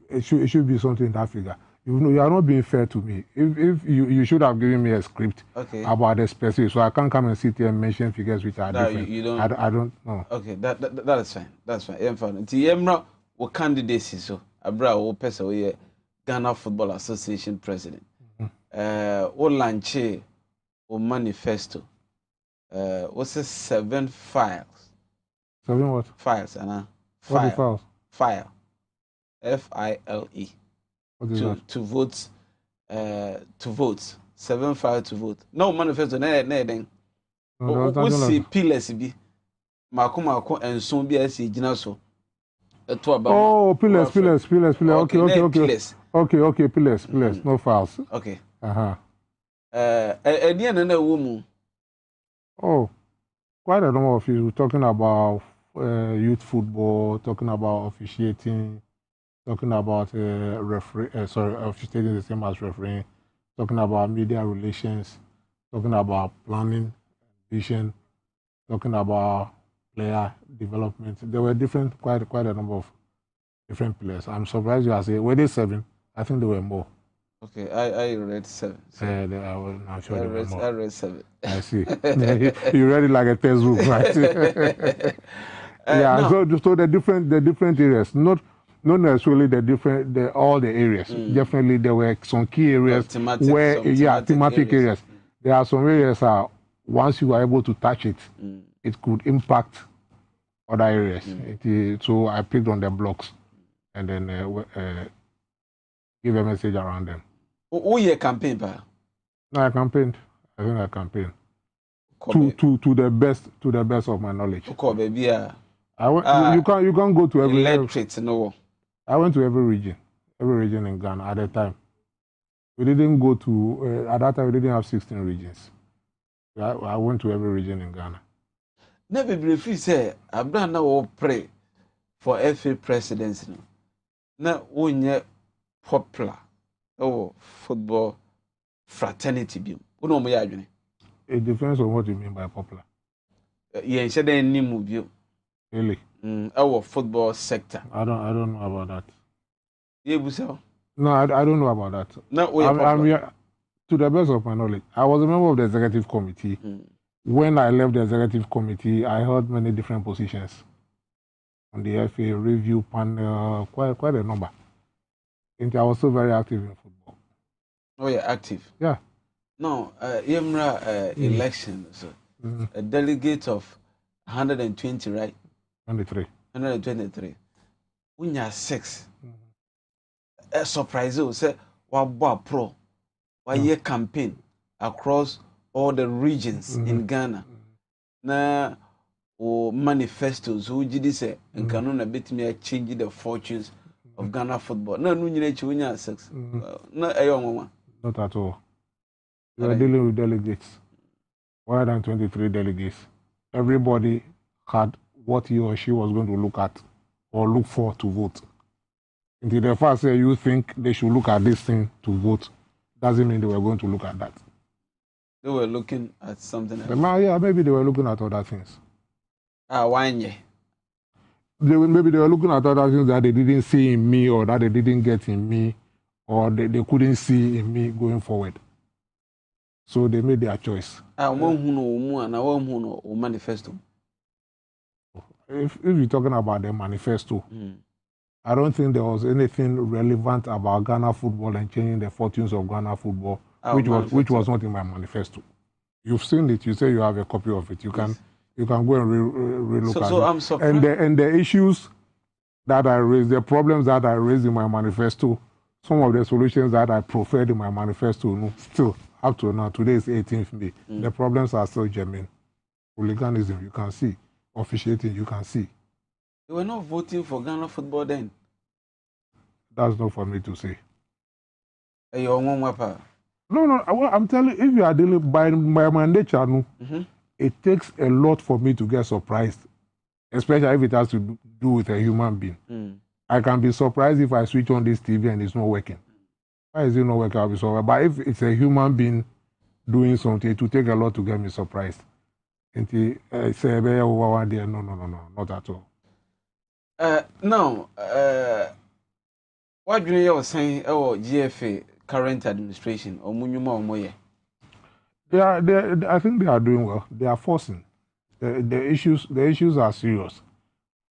Speaker 3: It should be something in that figure. You know, you are not being fair to me. If you should have given me a script about the specific, so I can't come and sit here and mention figures which are different.
Speaker 1: You don't.
Speaker 3: I don't know.
Speaker 1: Okay, that is fine. That's fine. I'm fine. The what candidacy so Abra o person we Ghana Football Association president. O lanche o manifesto. What's the 7 files?
Speaker 3: 7 what?
Speaker 1: Files, Anna.
Speaker 3: What is files?
Speaker 1: File. FILE.
Speaker 3: What is that?
Speaker 1: To vote. To vote. 7 files to vote. No manifesto. Ne. We see pillars be. Mako and soon be as gina so.
Speaker 3: Oh, pillars. Okay, pillars. No files.
Speaker 1: Okay.
Speaker 3: Oh, quite a number of you talking about youth football, talking about officiating, talking about officiating the same as refereeing, talking about media relations, talking about planning, vision, talking about player development. There were quite a number of different players. I'm surprised you are saying, were they 7? I think there were more.
Speaker 1: Okay, I read 7.
Speaker 3: I'm sure there were more.
Speaker 1: I read 7.
Speaker 3: I see. You read it like a textbook, right? Yeah. No. So the different areas, not necessarily all the areas. Definitely there were some key areas thematic areas. There are some areas once you are able to touch it, it could impact other areas. So I picked on the blocks and then give a message around them.
Speaker 1: Who your campaign, pa?
Speaker 3: No, I campaigned. I think I campaigned to the best of my knowledge.
Speaker 1: Baby,
Speaker 3: I went. You can't go to every.
Speaker 1: No.
Speaker 3: I went to every region in Ghana at the time. We didn't go to at that time. We didn't have 16 regions. I went to every region in Ghana.
Speaker 1: Never briefly say Abraham now pray for FA presidency. Now when popular football fraternity bi. Uno mo ya adwene.
Speaker 3: It depends on what you mean by popular.
Speaker 1: Yeah, she dey ni mu bi.
Speaker 3: Really?
Speaker 1: Our football sector.
Speaker 3: I don't know about that.
Speaker 1: Yeah, Busa.
Speaker 3: No, I don't know about that.
Speaker 1: No,
Speaker 3: to the best of my knowledge, I was a member of the executive committee. When I left the executive committee, I held many different positions on the FA review panel, quite a number. And I was so very active in football.
Speaker 1: Oh, yeah, active.
Speaker 3: Yeah.
Speaker 1: No, Yemra election, so a delegate of 120, right? 123. When you're 6, a surprise, you say, what pro, what year campaign across all the regions in Ghana. Na o manifestos who did say and cannot bit me change the fortunes of Ghana football. No, no, you 6. No, a young one.
Speaker 3: Not at all. We are dealing with delegates. 123 delegates. Everybody had what he or she was going to look at or look for to vote. Until the first say you think they should look at this thing to vote, doesn't mean they were going to look at that.
Speaker 1: They were looking at something else.
Speaker 3: Yeah, maybe they were looking at other things.
Speaker 1: Why?
Speaker 3: Maybe they were looking at other things that they didn't see in me or that they didn't get in me or they couldn't see in me going forward. So they made their choice.
Speaker 1: Manifesto.
Speaker 3: If you're talking about the manifesto, I don't think there was anything relevant about Ghana football and changing the fortunes of Ghana football, which was not in my manifesto. You've seen it. You say you have a copy of it. You can go and re-look at it.
Speaker 1: So I'm surprised.
Speaker 3: And the issues that I raised, the problems that I raised in my manifesto, some of the solutions that I proffered in my manifesto, still up to now, today is 18th May. The problems are still germane. Hooliganism, you can see. Officiating, you can see.
Speaker 1: You were not voting for Ghana football then?
Speaker 3: That's not for me to say.
Speaker 1: No,
Speaker 3: I'm telling you, if you are dealing by my nature, it takes a lot for me to get surprised, especially if it has to do with a human being. I can be surprised if I switch on this TV and it's not working. Why is it not working? I'll be surprised. But if it's a human being doing something, it will take a lot to get me surprised. And say, no, not at all.
Speaker 1: Now, what do you saying? Oh, GFA current administration or Munyuma or Moye?
Speaker 3: I think they are doing well. They are forcing. The issues are serious.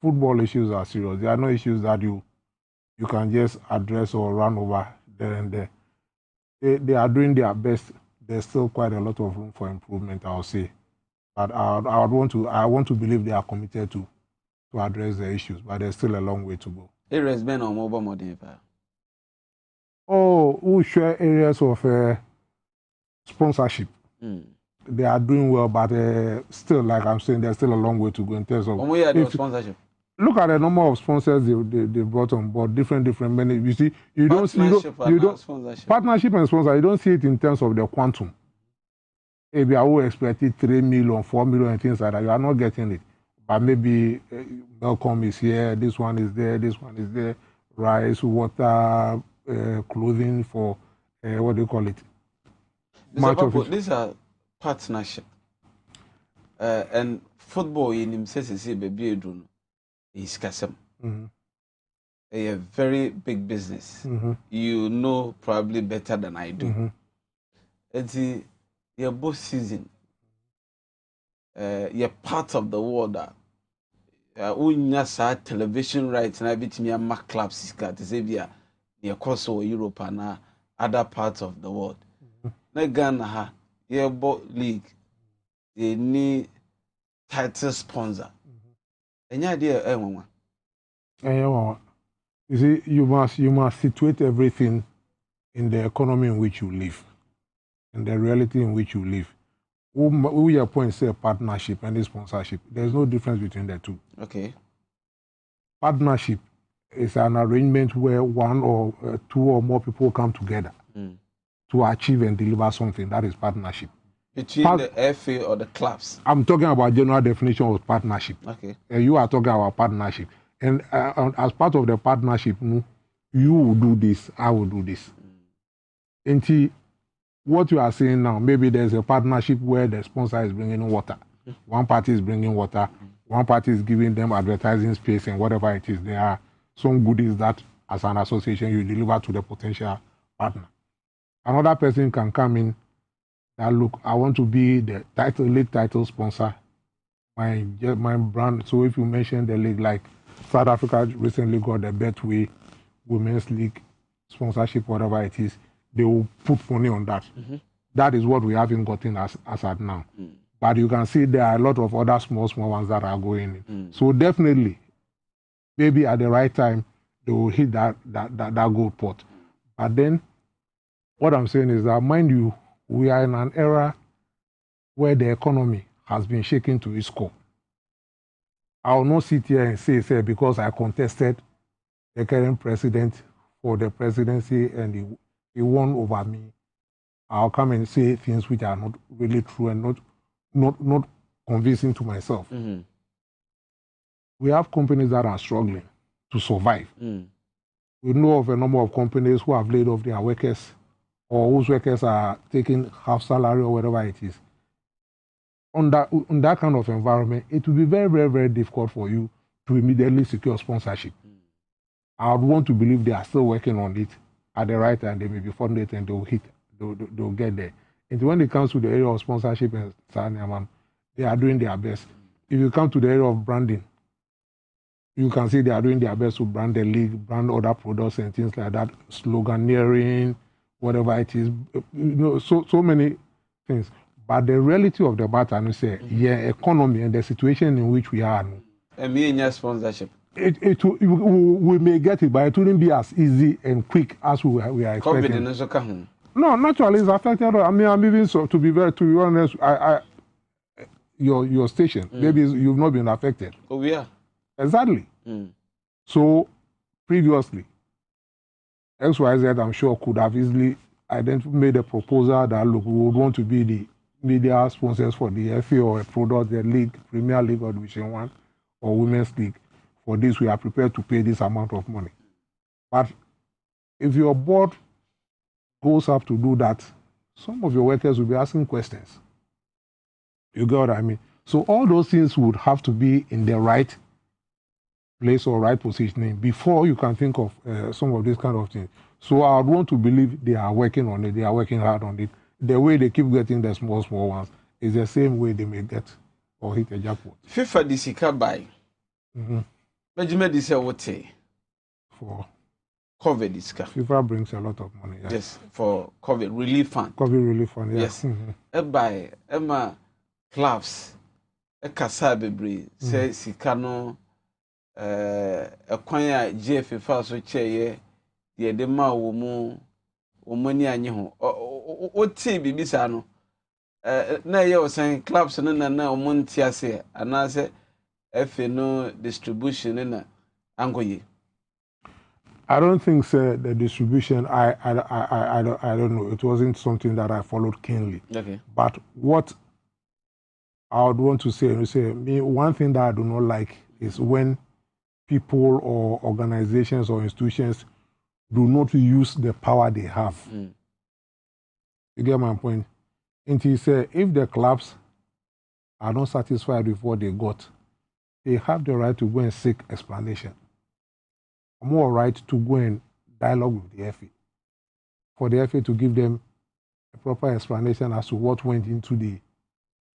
Speaker 3: Football issues are serious. There are no issues that you can just address or run over there and there. They are doing their best. There's still quite a lot of room for improvement, I'll say. But I want to believe they are committed to address the issues, but there's still a long way to go.
Speaker 1: Areas been on mobile model.
Speaker 3: Oh, who share areas of sponsorship? They are doing well, but still, like I'm saying, there's still a long way to go in terms of
Speaker 1: sponsorship.
Speaker 3: Look at the number of sponsors they brought on board, different many. You see, you don't partnership and sponsor. You don't see it in terms of the quantum. Maybe I will expect it 3 million, 4 million, and things like that. You are not getting it. But maybe Malcolm is here, this one is there, rice, water, clothing for, what do you call it?
Speaker 1: These are partnership. And football in himself is a baby is Kasem. A very big business. You know probably better than I do. It's your both season. You're part of the world that television rights and I beat me a Mac clubs to say near Kosovo, Europe and other parts of the world. Na Ghana your boat league they need title sponsor. Any idea
Speaker 3: you see, you must situate everything in the economy in which you live, in the reality in which you live. Who your point say partnership and sponsorship. There's no difference between the two.
Speaker 1: Okay.
Speaker 3: Partnership is an arrangement where one or two or more people come together to achieve and deliver something. That is partnership.
Speaker 1: Between the FA or the clubs?
Speaker 3: I'm talking about general definition of partnership.
Speaker 1: Okay.
Speaker 3: You are talking about partnership. And as part of the partnership, you will do this, I will do this. Until what you are saying now, maybe there's a partnership where the sponsor is bringing water. One party is bringing water. One party is giving them advertising space and whatever it is. There are some goodies that, as an association, you deliver to the potential partner. Another person can come in and look, I want to be the league title sponsor. My brand. So if you mention the league, like South Africa recently got the Betway Women's League sponsorship, whatever it is, they will put money on that. That is what we haven't gotten as at now. But you can see there are a lot of other small ones that are going in. So definitely, maybe at the right time, they will hit that gold pot. But then, what I'm saying is that, mind you, we are in an era where the economy has been shaken to its core. I will not sit here and say because I contested the current president for the presidency and he won over me, I'll come and say things which are not really true and not convincing to myself. We have companies that are struggling to survive. We know of a number of companies who have laid off their workers or whose workers are taking half salary or whatever it is. On that kind of environment, it will be very, very, very difficult for you to immediately secure sponsorship. I would want to believe they are still working on it at the right time. They may be funded and they'll get there. And when it comes to the area of sponsorship and they are doing their best. If you come to the area of branding, you can see they are doing their best to brand the league, brand other products and things like that, sloganeering, whatever it is, so many things. But the reality of the matter is, economy and the situation in which we are.
Speaker 1: And me in sponsorship.
Speaker 3: We may get it, but it wouldn't be as easy and quick as we are expecting.
Speaker 1: COVID
Speaker 3: no, naturally it's affected. I mean, I'm even to be honest, your station, maybe you've not been affected.
Speaker 1: Oh yeah.
Speaker 3: Exactly. So previously, XYZ, I'm sure, could have easily made a proposal that look, we would want to be the media sponsors for the FA or a product, the league, Premier League or Division 1 or Women's League. For this, we are prepared to pay this amount of money. But if your board goes up to do that, some of your workers will be asking questions. You get what I mean? So all those things would have to be in the right place or right positioning before you can think of some of these kind of things. So I want to believe they are working on it. They are working hard on it. The way they keep getting the small ones is the same way they may get or hit a jackpot.
Speaker 1: FIFA disika buy. Benjamin say what
Speaker 3: for
Speaker 1: COVID disika.
Speaker 3: FIFA brings a lot of money.
Speaker 1: Yes, for COVID relief fund.
Speaker 3: COVID relief fund.
Speaker 1: Yes. Buy Emma clubs. Kasa bebre say sika no kwan a GFF so cheye de de ma wo mu ni anye ho o ti bibi sa no na ye o san clubs no na o mu ntiase anase FA no distribution na angoye.
Speaker 3: I don't think the distribution I don't know, it wasn't something that I followed keenly.
Speaker 1: Okay.
Speaker 3: But what I would want to say one thing that I do not like is when people or organizations or institutions do not use the power they have. You get my point? And he said, if the clubs are not satisfied with what they got, they have the right to go and seek explanation. More right to go and dialogue with the FA. For the FA to give them a proper explanation as to what went into the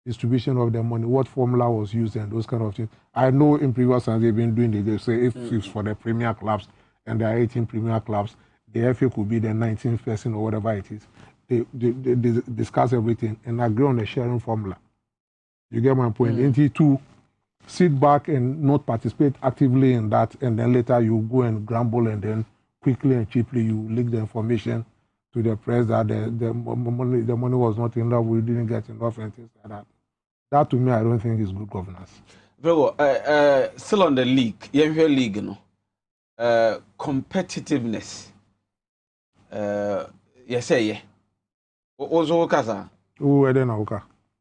Speaker 3: distribution of the money, what formula was used, and those kind of things. I know in previous times they've been doing it. They say if it's for the Premier clubs and there are 18 Premier clubs, the FA could be the 19th person or whatever it is. They discuss everything and agree on a sharing formula. You get my point? And to sit back and not participate actively in that, and then later you go and grumble, and then quickly and cheaply you leak the information to the press that the money was not enough, we didn't get enough, and things like that. That to me, I don't think is good governance.
Speaker 1: Very well. Still on the league, Yemwe League, no. Competitiveness. Yes, yeah. Ozo kaza.
Speaker 3: Who then okay?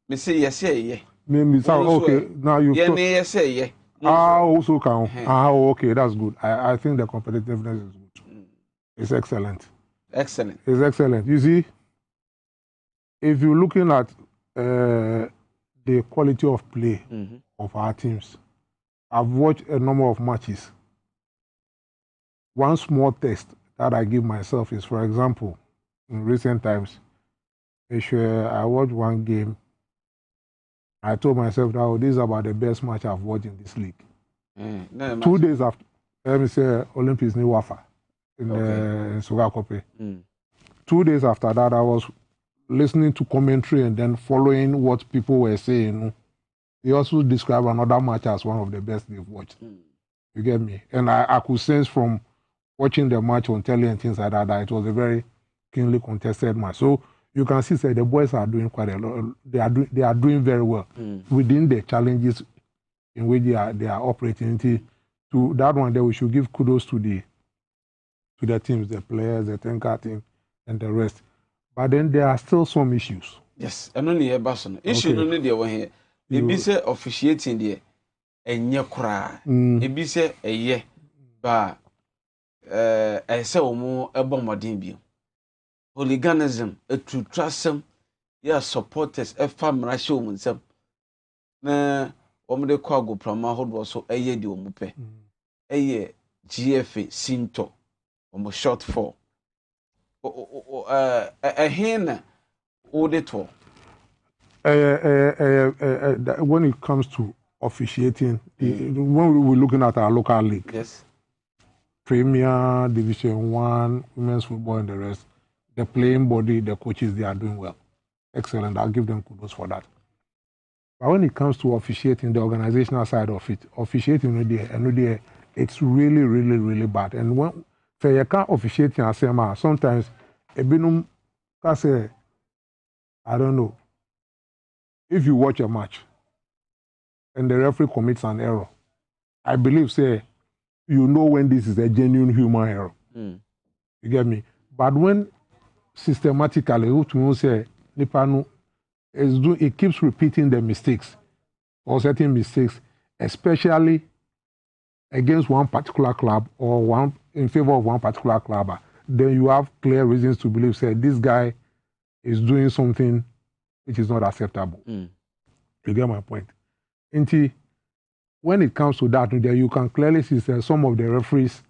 Speaker 1: Me say yes, yeah.
Speaker 3: Me okay. Now you.
Speaker 1: Yeah, yes, yeah.
Speaker 3: Also can. Okay, that's good. I think the competitiveness is good. It's excellent.
Speaker 1: Excellent.
Speaker 3: It's excellent. You see, if you're looking at the quality of play of our teams, I've watched a number of matches. One small test that I give myself is, for example, in recent times, I watched one game. I told myself that this is about the best match I've watched in this league. 2 days after, let me say, Olympics New Wafa in Sugakope. 2 days after that, I was listening to commentary and then following what people were saying. They also described another match as one of the best they've watched. You get me? And I could sense from watching the match on telly and things like that it was a very keenly contested match. So you can see the boys are doing quite a lot. They are doing very well within the challenges in which they are operating. To that one, there we should give kudos to the teams, the players, the Tenka team, and the rest. But then there are still some issues.
Speaker 1: Yes, and only a person. Issue no need one here. Ebi say officiating there, enye kura. Ebi say eye, ba say omo ebo modern bi. Hooliganism, trustsome, yeah, supporters, family show themselves. Na omo de kwa go prama hold was so eye di omo pe. Eye GFA Sinto, omo short for. When it comes to
Speaker 3: officiating. When we're looking at our local league,
Speaker 1: Yes.
Speaker 3: Premier, Division 1, women's football, and the rest, the playing body, the coaches, they are doing well. Excellent. I'll give them kudos for that. But when it comes to officiating, the organizational side of it, officiating, it's really, really, really bad. And when you can't officiate in a sometimes, I don't know, if you watch a match and the referee commits an error, I believe, say, you know when this is a genuine human error. You get me? But when systematically, it keeps repeating the mistakes or certain mistakes, especially against one particular club or one in favor of one particular club, then you have clear reasons to believe, say, this guy is doing something which is not acceptable. You get my point? When it comes to that, you can clearly see that some of the referees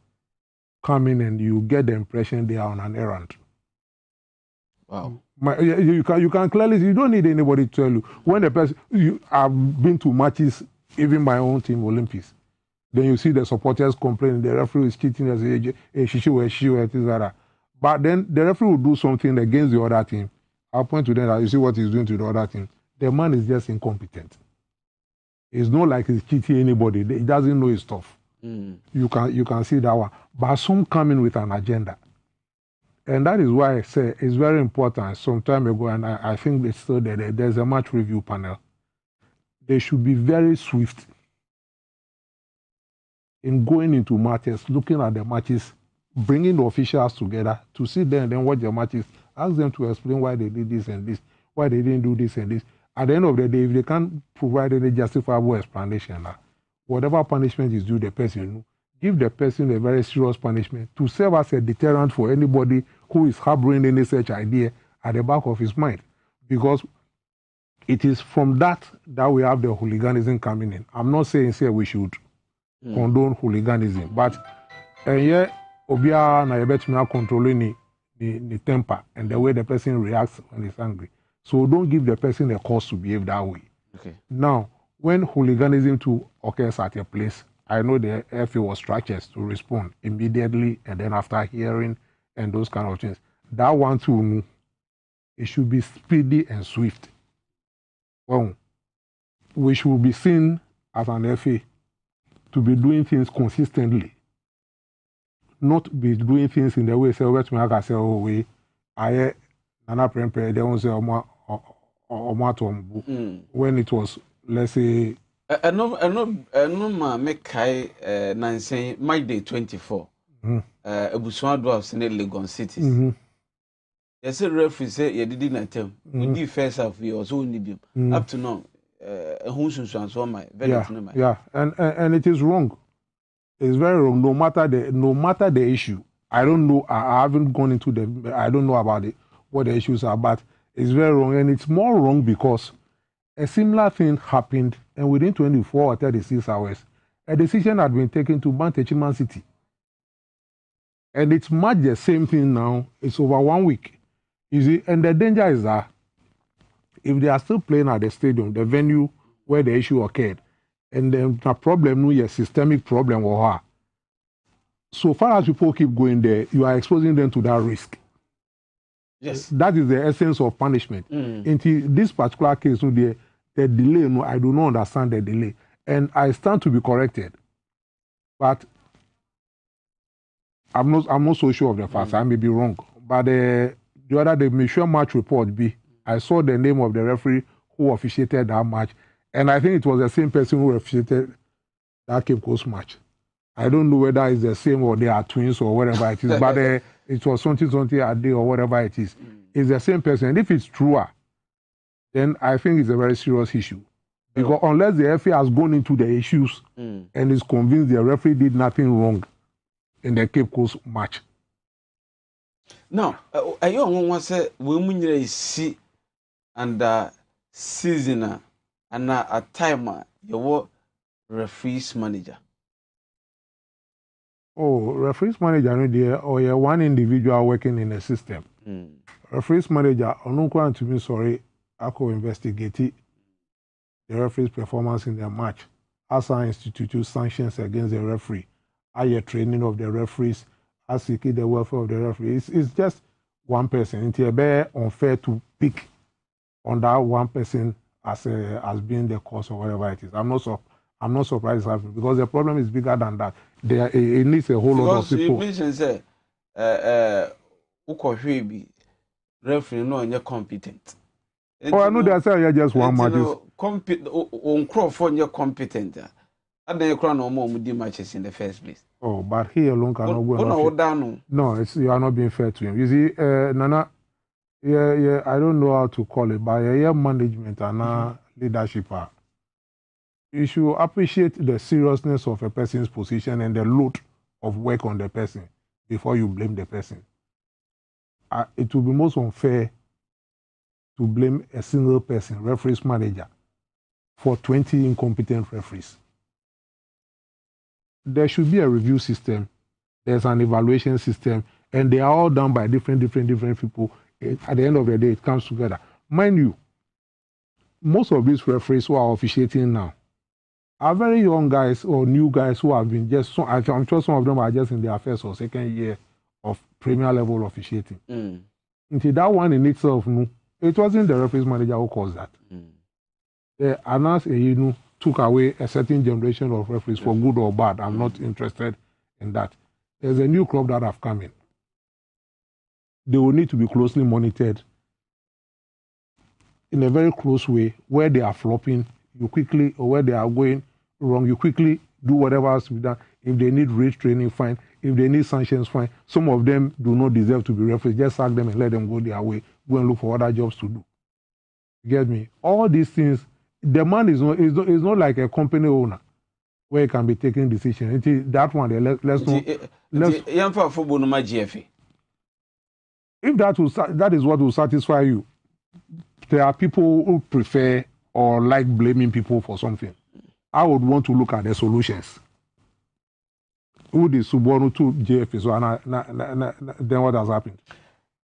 Speaker 3: come in and you get the impression they are on an errand.
Speaker 1: Wow.
Speaker 3: You can clearly see, you don't need anybody to tell you. When the person, I've been to matches, even my own team, Olympics, then you see the supporters complaining, the referee is cheating, as a but then the referee will do something against the other team. I'll point to them that you see what he's doing to the other team. The man is just incompetent. It's not like he's cheating anybody. He doesn't know his stuff. You can see that one. But some come in with an agenda. And that is why I say it's very important. Some time ago, and I think it's still there, there's a match review panel. They should be very swift in going into matches, looking at the matches, bringing the officials together to sit there and then watch the matches, ask them to explain why they did this and this, why they didn't do this and this. At the end of the day, if they can't provide any justifiable explanation, whatever punishment is due the person, give the person a very serious punishment to serve as a deterrent for anybody who is harboring any such idea at the back of his mind. Because it is from that we have the hooliganism coming in. I'm not saying we should condone hooliganism, but obia na yebetumi controlling the temper and the way the person reacts when he's angry. So don't give the person a cause to behave that way.
Speaker 1: Okay.
Speaker 3: Now, when hooliganism occurs at a place, I know the FA was structured to respond immediately and then after hearing and those kind of things. That one too, it should be speedy and swift. Well, we should be seen as an FA to be doing things consistently, not be doing things in the way say when it was, let's say,
Speaker 1: make Nancy my day 24. Ebusua do of Senate Legon cities. Yes, a referee say you didn't tell. We did first half we also need him. Up to now,
Speaker 3: yeah, and it is wrong. It's very wrong. No matter the issue. I don't know. I haven't gone into I don't know about it, what the issues are, but it's very wrong, and it's more wrong because a similar thing happened, and within 24 or 36 hours, a decision had been taken to ban Techiman City. And it's much the same thing now. It's over 1 week. You see, and the danger is that if they are still playing at the stadium, the venue where the issue occurred, and then the problem is a systemic problem or her. So far as people keep going there, you are exposing them to that risk.
Speaker 1: Yes.
Speaker 3: That is the essence of punishment. In this particular case, the delay, I do not understand the delay. And I stand to be corrected. But I'm not so sure of the facts. I may be wrong. But the other day, Michelle match report I saw the name of the referee who officiated that match. And I think it was the same person who officiated that Cape Coast match. I don't know whether it's the same or they are twins or whatever it is. But it was something a day or whatever it is. It's the same person. And if it's truer, then I think it's a very serious issue. Because unless the FA has gone into the issues and is convinced the referee did nothing wrong in the Cape Coast match.
Speaker 1: Now, I want to say we see under season and a timer your referees manager.
Speaker 3: Oh, referees manager or you're one individual working in a system. Referees manager, to me, sorry, I could investigate the referee's performance in their match. ASA institute sanctions against the referee, higher training of the referees, as the welfare of the referees. It's just one person. It's very unfair to pick on that one person as being the cause or whatever it is. I'm not surprised it's happening because the problem is bigger than that. It needs a whole lot of people.
Speaker 1: Because you mentioned say, referee no you're competent.
Speaker 3: Oh, I know they say just one match.
Speaker 1: On Crawford you're competent. And then you crown no more matches in the first place.
Speaker 3: Oh, but he alone cannot go. No, you are not being fair to him. You see, Nana, I don't know how to call it, but management and leadership. You should appreciate the seriousness of a person's position and the load of work on the person before you blame the person. It will be most unfair to blame a single person, referees manager, for 20 incompetent referees. There should be a review system. There's an evaluation system, and they are all done by different people. At the end of the day, it comes together. Mind you, most of these referees who are officiating now are very young guys or new guys who have been I'm sure some of them are just in their first or second year of premier level officiating. Until that one in itself, it wasn't the referees manager who caused that. Anas Eyinu took away a certain generation of referees for good or bad. I'm not interested in that. There's a new club that have come in. They will need to be closely monitored in a very close way. Where they are flopping, you quickly, or where they are going wrong, you quickly do whatever has to be done. If they need race training, fine. If they need sanctions, fine. Some of them do not deserve to be referees. Just sack them and let them go their way. Go and look for other jobs to do. You get me? All these things, the man is not like a company owner where he can be taking decisions. That one, if that is what will satisfy you, there are people who prefer or like blaming people for something. I would want to look at the solutions. Who the Suborno to JFA? Then what has happened?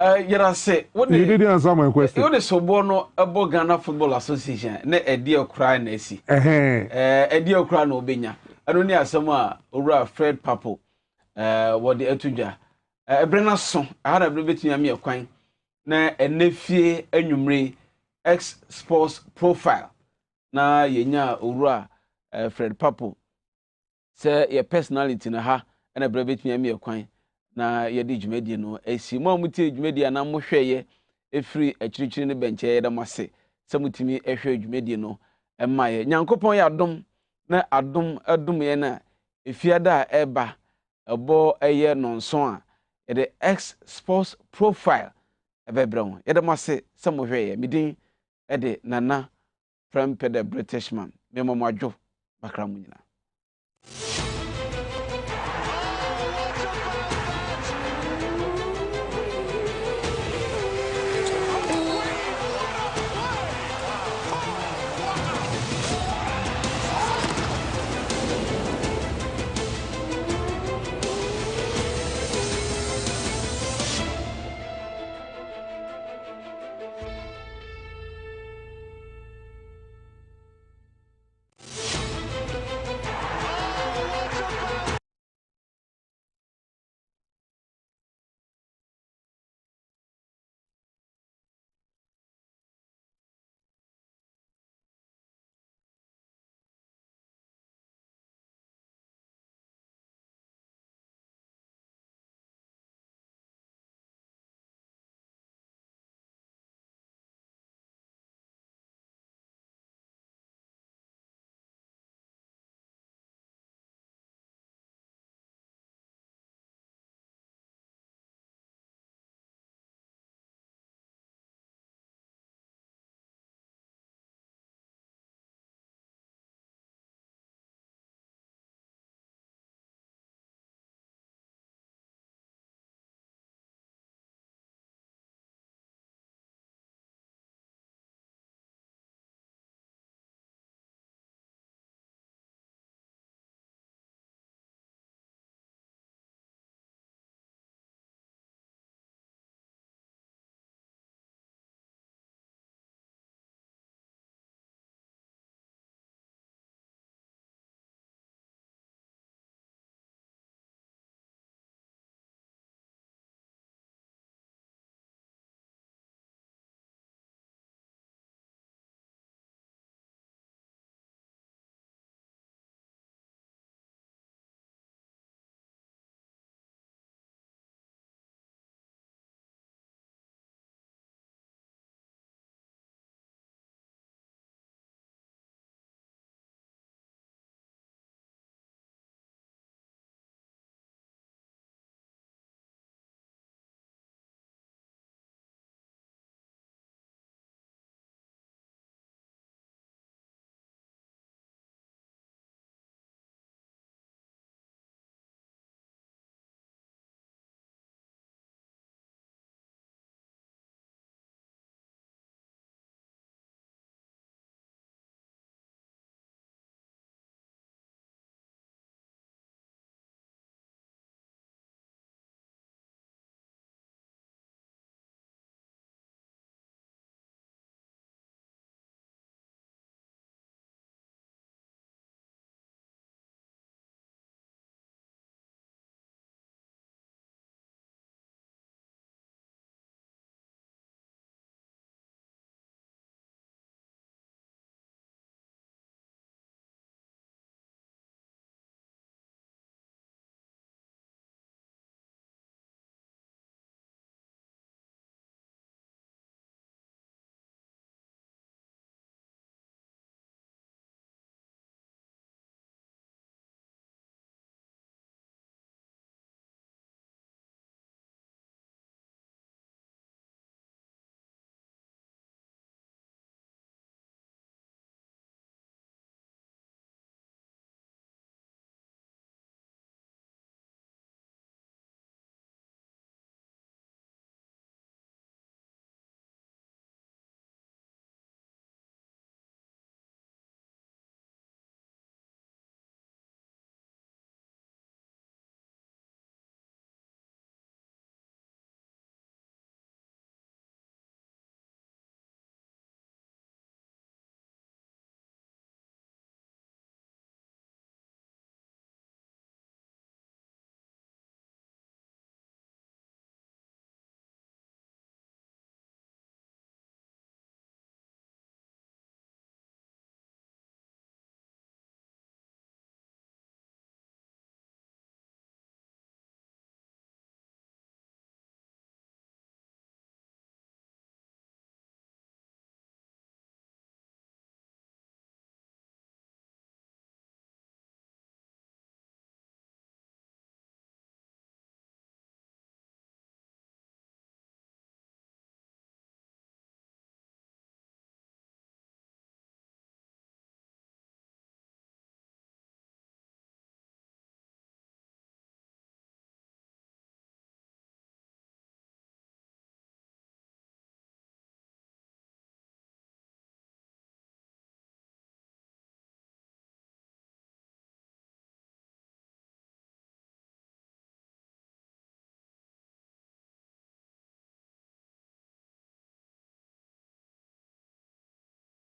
Speaker 1: You
Speaker 3: didn't answer my question.
Speaker 1: What the Suborno about Ghana Football Association? Ne a deal cry nesi. A deal cry no benya. I don't know someone or Fred Papo. What the Etuja. Brenna son. I had a little bit near me a coin. Na a nephew enumere X Sports Profile. Na yenya ura Fred Papo. Say your personality na ha and a brabet me a coin. Na ye di dwumadi no esi mo amuti dwumadi na mo hweye efiri achirichiri ne benche ye da mase samutimi ehwe dwumadi no emaye nyankopon ya adom na adom ye na efiada eba ebo eye nonso a ye de X Sports Profile ebebrewo ye da mase samo hweye midin e de Nana from the Britishman me mo adwo bakra mu nyina.